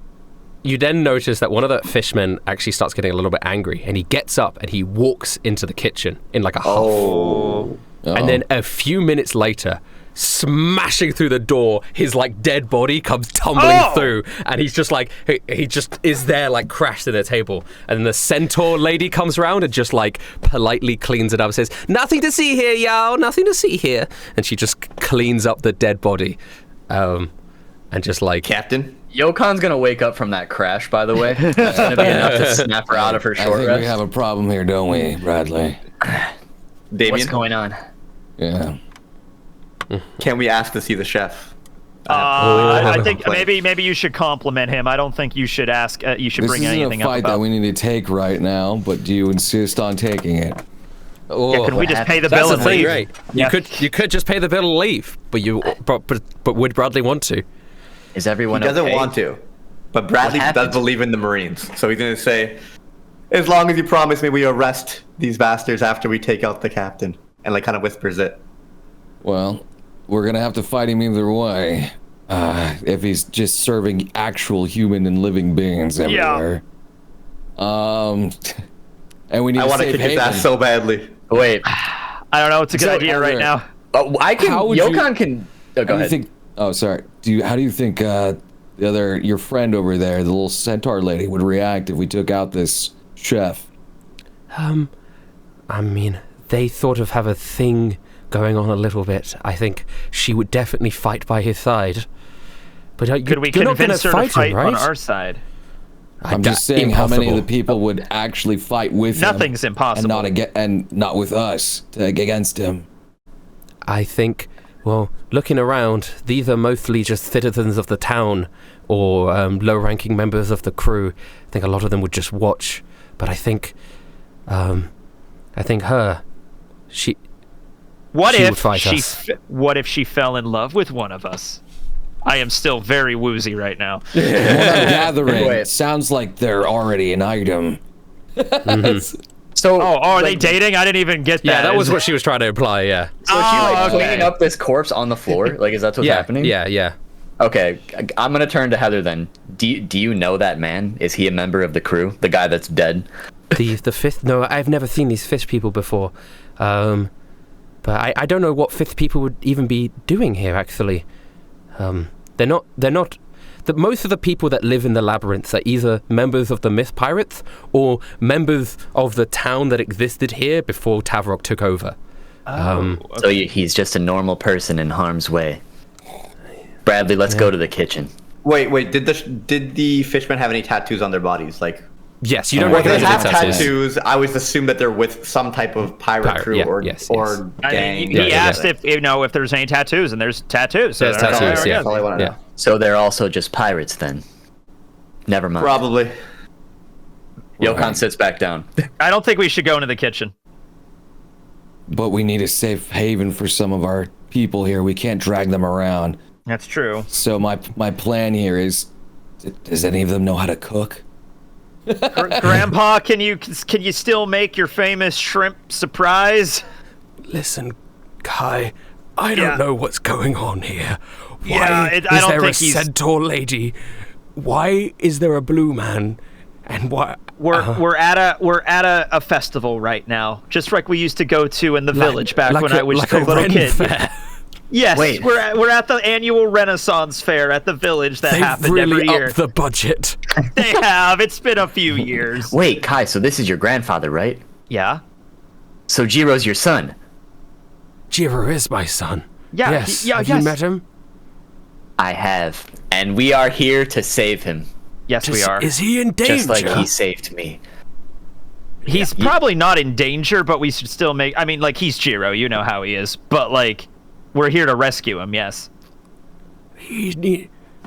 you then notice that one of the fishmen actually starts getting a little bit angry, and he gets up and he walks into the kitchen in like a huff. And then a few minutes later, smashing through the door, his like dead body comes tumbling through, and he's just like he just is there like crashed to the table, and then the centaur lady comes around and just like politely cleans it up and says, "Nothing to see here, y'all, nothing to see here," and she just cleans up the dead body, and just like, Captain, Yokon's gonna wake up from that crash, by the way. That's gonna be enough to snap her out of her short rest. We have a problem here, don't we, Bradley? Damien? What's going on? Yeah. Can we ask to see the chef? I think maybe you should compliment him. I don't think you should ask. You should bring anything up. This isn't a fight that we need to take right now, but do you insist on taking it? Can we just pay the bill and leave? Right. You could just pay the bill and leave, but would Bradley want to? Is everyone? He doesn't want to, but Bradley does believe in the Marines, so he's gonna say, "As long as you promise me, we arrest these bastards after we take out the captain," and like kind of whispers it. Well, we're gonna have to fight him either way. If he's just serving actual human and living beings everywhere. And we need to save Haven. I want to kick his ass so badly. Wait, I don't know. It's a good idea right now. I can. Yokon can. Oh, go ahead. Sorry. How do you think your friend over there, the little centaur lady, would react if we took out this chef? I mean, they sort of have a thing going on a little bit. I think she would definitely fight by his side. But could we convince her to fight on our side? I'm just saying, how many of the people would actually fight with him? Nothing's impossible. And not with us against him. I think, well, looking around, these are mostly just citizens of the town or low-ranking members of the crew. I think a lot of them would just watch. But I think her, she would fight us. What if she fell in love with one of us? I am still very woozy right now. What I'm gathering sounds like they're already an item. So, are they dating? I didn't even get that. Yeah, that was what she was trying to imply. Yeah. So is she cleaning up this corpse on the floor? Like, is that what's happening? Yeah. Okay, I'm gonna turn to Heather then. Do you know that man? Is he a member of the crew? The guy that's dead? The fifth? No, I've never seen these fifth people before. But I don't know what fifth people would even be doing here. Actually, they're not. Most of the people that live in the labyrinth are either members of the Myth Pirates or members of the town that existed here before Tavoc took over. So he's just a normal person in harm's way. Bradley, let's go to the kitchen. Wait. Did the fishmen have any tattoos on their bodies? Like, yes, you don't know. If they have tattoos. tattoos, I always assume that they're with some type of pirate crew or gang. He asked if there's any tattoos, and there's tattoos. There's tattoos. That's all I want to know. So they're also just pirates then. Never mind. Probably. Yokon sits back down. I don't think we should go into the kitchen. But we need a safe haven for some of our people here. We can't drag them around. That's true. So my plan here is, does any of them know how to cook? Grandpa, can you still make your famous shrimp surprise? Listen, Kai, I don't know what's going on here. Why is there a centaur lady? Why is there a blue man? And why we're at a festival right now, just like we used to go to in the village back when I was just a little kid. Fair. Yes, we're at the annual Renaissance fair at the village that happened every year. Upped the budget. They have. It's been a few years. Wait, Kai, so this is your grandfather, right? Yeah. So Jiro's your son? Jiro is my son. Yeah. Yes. Have you met him? I have. And we are here to save him. Yes, we are. Is he in danger? Just like he saved me. He's probably not in danger, but we should still make... I mean, like, he's Jiro. You know how he is. But, like, we're here to rescue him, yes.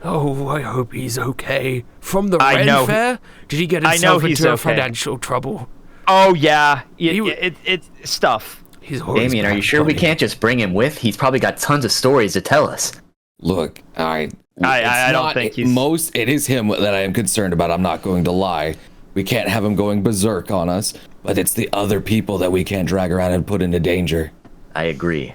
Oh, I hope he's okay. From the Ren Fair? Did he get himself into financial trouble? Oh, yeah. It's stuff. He's Damien, are you sure we can't just bring him with? He's probably got tons of stories to tell us. Look, I don't think he's... It is him that I am concerned about, I'm not going to lie. We can't have him going berserk on us, but it's the other people that we can't drag around and put into danger. I agree.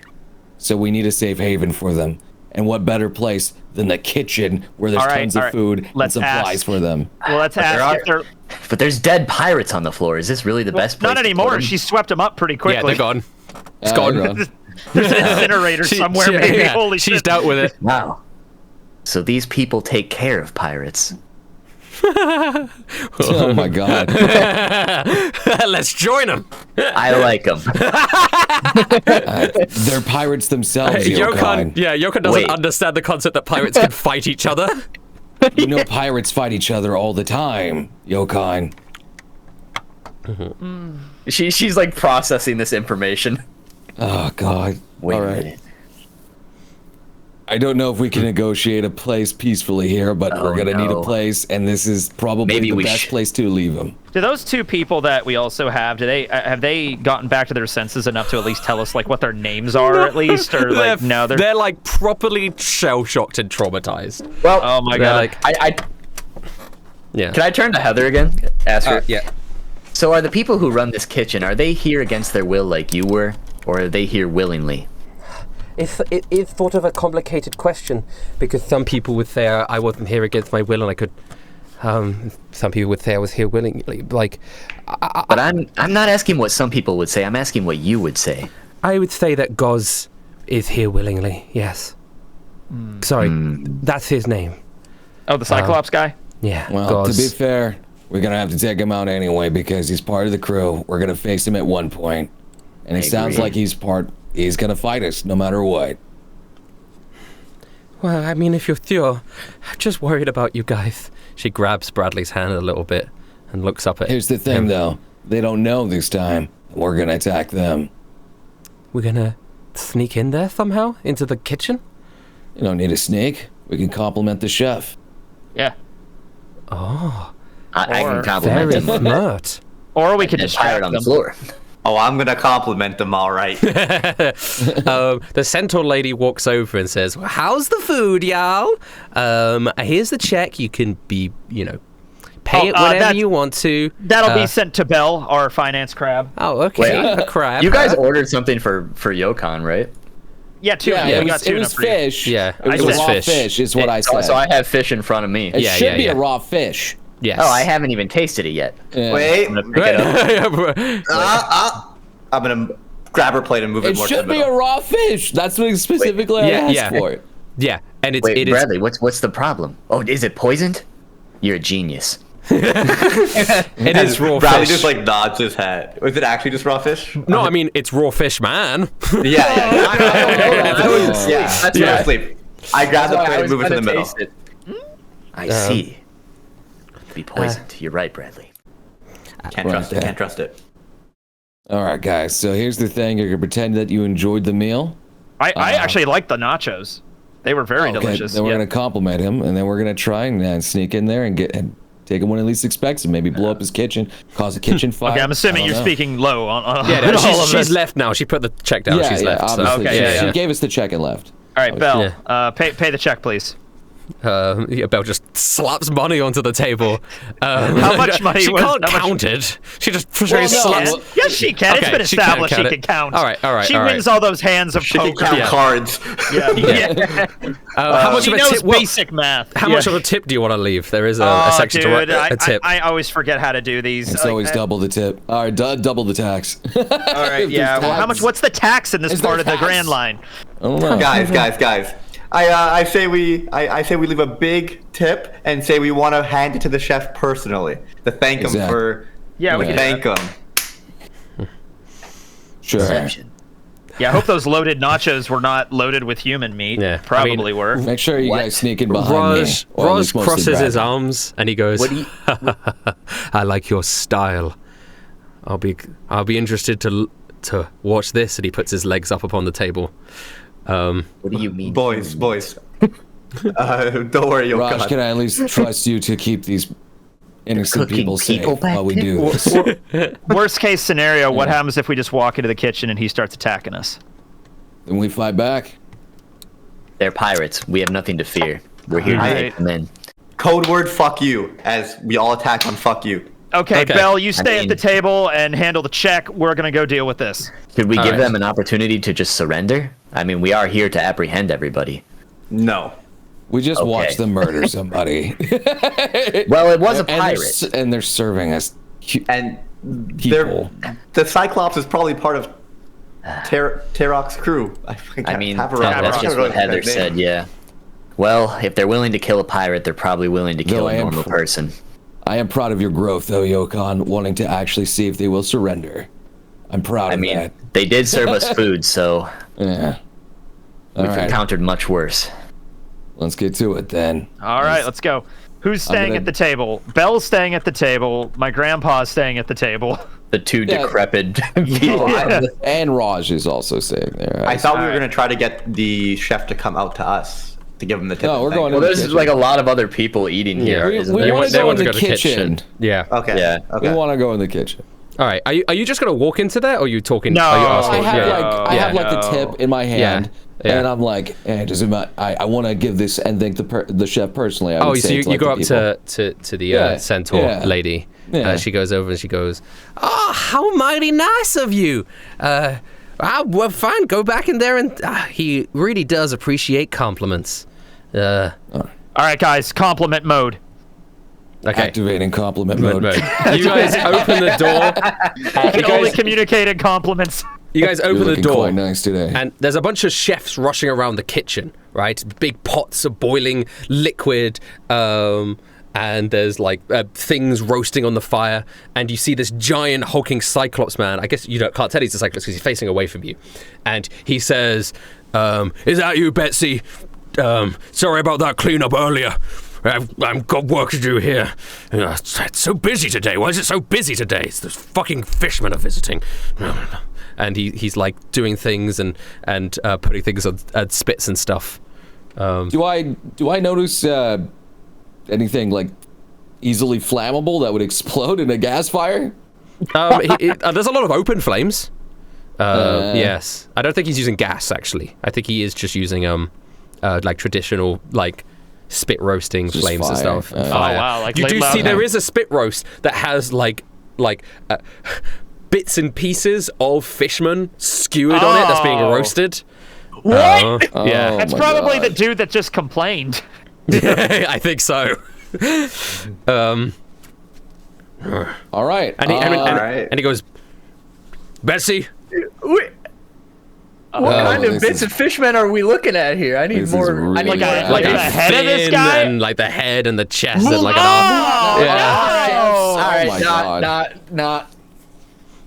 So we need a safe haven for them. And what better place than the kitchen where there's tons of food and supplies for them. Well, let's ask. But there's dead pirates on the floor. Is this really the best place? Not anymore. She swept them up pretty quickly. Yeah, they're gone. It's gone. There's an incinerator somewhere, maybe. Yeah, Holy shit. She's dealt with it. Wow. So these people take care of pirates. Oh my god. Let's join them. I like them. They're pirates themselves, Yokon. Yokon doesn't understand the concept that pirates can fight each other. You know pirates fight each other all the time, Yokon. She's like processing this information. Oh god. Wait a minute. I don't know if we can negotiate a place peacefully here, but we're gonna need a place, and this is probably the best place to leave them. Do those two people that we also have, have they gotten back to their senses enough to at least tell us like what their names are at least, or like no? They're like properly shell shocked and traumatized. Well, oh my god. Like, yeah. Can I turn to Heather again? Ask her. Yeah. So are the people who run this kitchen, are they here against their will like you were, or are they here willingly? It is sort of a complicated question, because some people would say I wasn't here against my will and I could... some people would say I was here willingly. Like, but I'm not asking what some people would say, I'm asking what you would say. I would say that Goz is here willingly, yes. Sorry, that's his name. Oh, the Cyclops guy? Yeah, well, Goz. To be fair, we're gonna have to take him out anyway because he's part of the crew. We're gonna face him at one point. And it sounds like he's gonna fight us no matter what. Well, I mean, if you're Theo, I'm just worried about you guys. She grabs Bradley's hand a little bit and looks up at him. Here's the thing, though. They don't know this time. We're gonna attack them. We're gonna sneak in there somehow? Into the kitchen? You don't need a sneak. We can compliment the chef. Yeah. Oh. I can compliment Very him. smart. Or we could Just distract pirate on the them. floor. Oh, I'm gonna compliment them, all right. The centaur lady walks over and says, well, how's the food, y'all? Here's the check. You can be, pay it whenever you want to. That'll be sent to Belle, our finance crab. Oh, okay. A crab. You guys ordered something for Yokon, right? Yeah, tuna. Yeah, We got tuna it was for you. fish. Yeah, it was it was raw fish. fish. Is what I said. So I have fish in front of me. It should be a raw fish. Yes. Oh, I haven't even tasted it yet. Yeah. Wait, I'm gonna pick it up. I'm gonna grab her plate and move it It more to should the be middle. a raw fish. That's what specifically I asked for it. Yeah, and it Wait, is. Bradley, what's the problem? Oh, is it poisoned? You're a genius. It is raw Bradley fish. just like nods his head. Was it actually just raw fish? No, I mean it's raw fish, man. Yeah. I wouldn't sleep. Yeah, That's yeah. why- Asleep. I grab the that's why plate I and move it to the gonna middle. taste it. I see. Be poisoned. You're right, Bradley. Can't trust it. Can't trust it. All right, guys. So here's the thing. You're gonna pretend that you enjoyed the meal. I actually liked the nachos. They were very delicious. Then we're Yeah. gonna compliment him, and then we're gonna try and sneak in there and take him when he least expects him. Maybe blow up his kitchen, cause a kitchen fire. Okay, I'm assuming I you're don't know. speaking low on Yeah, no, on all of she's this. left now. She put the check down. She's left. So. Obviously. Okay, She yeah. gave us the check and left. All right, Belle, Yeah. pay the check, please. Belle just slaps money onto the table. How much money She was- can't how much- count it. She just Well, no, slaps. well- Yes, she can. It's Okay, been she can established she count can it. count. All right. She wins all those hands of She can poker. count cards. Yeah. How much She of a knows tip? basic math. How much of a tip do you want to leave? There is a Oh, section dude, to write a tip. I always forget how to do these. It's always double the tip. All right, double the tax. All right, yeah. Well, how much? What's the tax in this Is there part of the tax? Grand Line? I don't know. Guys. I say we leave a big tip and say we want to hand it to the chef personally to thank him Exactly. for. Yeah, we can do thank that. him. Sure. Perception. Yeah, I hope those loaded nachos were not loaded with human meat. Yeah, I Probably mean- were. Make sure you guys sneak in behind Roz, me. or at Roz least mostly crosses his Bradley. arms and he goes, "I like your style. I'll be interested to watch this." And he puts his legs up upon the table. What do you mean? Boys. Don't worry, Raj, Yokon. can I at least trust you to keep these innocent cooking people safe people back while we there? do this? Worst case scenario, what happens if we just walk into the kitchen and he starts attacking us? Then we fight back. They're pirates. We have nothing to fear. We're here to Alright. take them in. Code word fuck you as we all attack on fuck you. Okay, Okay. Belle, you stay mean- at the table and handle the check. We're gonna go deal with this. Could we give Alright. them an opportunity to just surrender? I mean, we are here to apprehend everybody. No. We just Okay. watched them murder somebody. Well, it was a And they're pirate. and they're serving us. And People. the Cyclops is probably part of Tarok's crew. I mean, Tavoc. that's just what Heather said, yeah. Well, if they're willing to kill a pirate, they're probably willing to kill Though I a am normal person. I am proud of your growth, though, Yokon, wanting to actually see if they will surrender. I'm proud I of mean, that. they did serve us food, so Yeah. All we've right, encountered much worse. let's get to it then. All right, let's go. Who's staying gonna- at the table? Belle's staying at the table. My grandpa's staying at the table. The two Yeah. decrepit people. And Raj is also sitting there. I thought we were Alright. going to try to get the chef to come out to us to give him the tip. No, and we're thank going him. Well, there's kitchen. like a lot of other people eating here, We- isn't we there? wanna They go want in to the go to the kitchen. kitchen. Yeah. Okay. Yeah. Okay. We want to go in the kitchen. All right. Are you just gonna walk into there, or are you talking? No, Are you I asking? have Yeah. I have like the tip in my hand, Yeah. and I'm like, does it matter? I want to give this and thank the chef personally. I Oh, would so say you to, like, go the up people. to the Yeah, centaur yeah. lady. Yeah. She goes over and she goes, "Oh, how mighty nice of you. Well, fine. Go back in there, and he really does appreciate compliments." All right, guys, compliment mode. Okay. Activating compliment mode. You guys open the door. I can only communicate in compliments. You guys You're open the looking door. quite nice today. And there's a bunch of chefs rushing around the kitchen, right? Big pots of boiling liquid, and there's like things roasting on the fire. And you see this giant hulking cyclops man. I guess you can't tell he's a cyclops because he's facing away from you. And he says, "Is that you, Betsy? sorry about that cleanup earlier. I've got work to do here. It's so busy today. Why is it so busy today? It's those fucking fishmen are visiting. And he's like doing things and putting things on spits and stuff. Do I notice anything like easily flammable that would explode in a gas fire? There's a lot of open flames. Yes, I don't think he's using gas actually. I think he is just using like traditional like spit roasting just flames fire. and stuff. Oh wow! Like you do see there is a spit roast that has like bits and pieces of fishman skewered on it that's being roasted. What? Yeah, that's probably the dude that just complained. I think so. All right. And he goes, Betsy. What kind of bits of fishmen are we looking at here? I need more. Really I need like the head of this guy, and like the head and the chest and like an arm. All right, my God. not.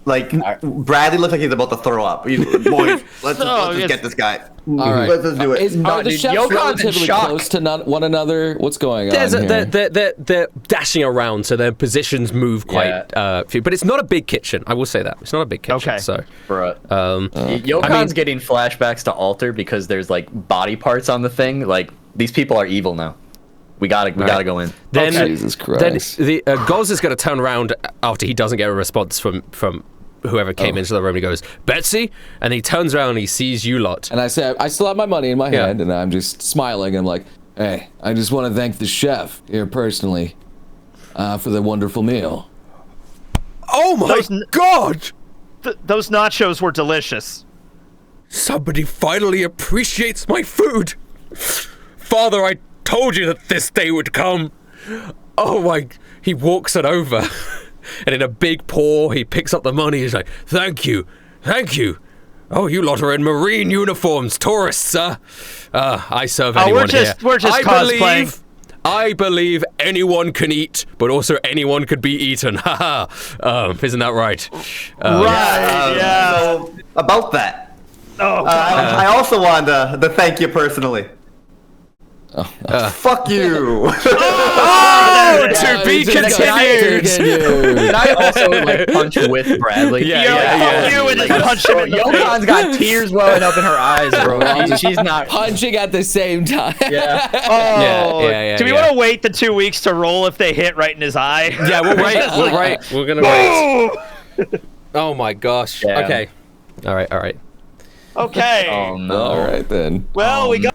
Like Bradley looks like he's about to throw up. Boys, let's just get this guy. All right. Let's just do it. Are the dude, chefs Yokon's in relatively shock. close to one another? What's going on here? They're dashing around, so their positions move quite few. But it's not a big kitchen. I will say that it's not a big kitchen. Okay. So, Yokon's getting flashbacks to Alter because there's like body parts on the thing. Like these people are evil now. We gotta go in. Then, Jesus Christ. Then the Goz is going to turn around after he doesn't get a response from whoever came into the room. He goes, Betsy, and he turns around and he sees you lot. And I say, I still have my money in my hand, and I'm just smiling. And I'm like, hey, I just want to thank the chef here personally for the wonderful meal. Oh my God! Those nachos were delicious. Somebody finally appreciates my food. Father, I told you that this day would come. Oh my... He walks it over. And in a big paw, he picks up the money. He's like, thank you. Oh, you lot are in marine uniforms. Tourists, sir. I serve anyone here. We're just cosplaying. I believe anyone can eat, but also anyone could be eaten. Haha. Isn't that right? Right, yeah. So, about that. Oh, I also wanted to thank you personally. Fuck you. To be continued. Can I also like punch with Bradley? Fuck you and just punch him in the face. Yokon's got tears welling up in her eyes, bro. She's not punching at the same time. Yeah. Oh. Do we want to wait the 2 weeks to roll if they hit right in his eye? Yeah, we'll wait. We're gonna wait. Oh my gosh. Yeah. Okay. All right. Okay. Oh no. All right then. Well, we got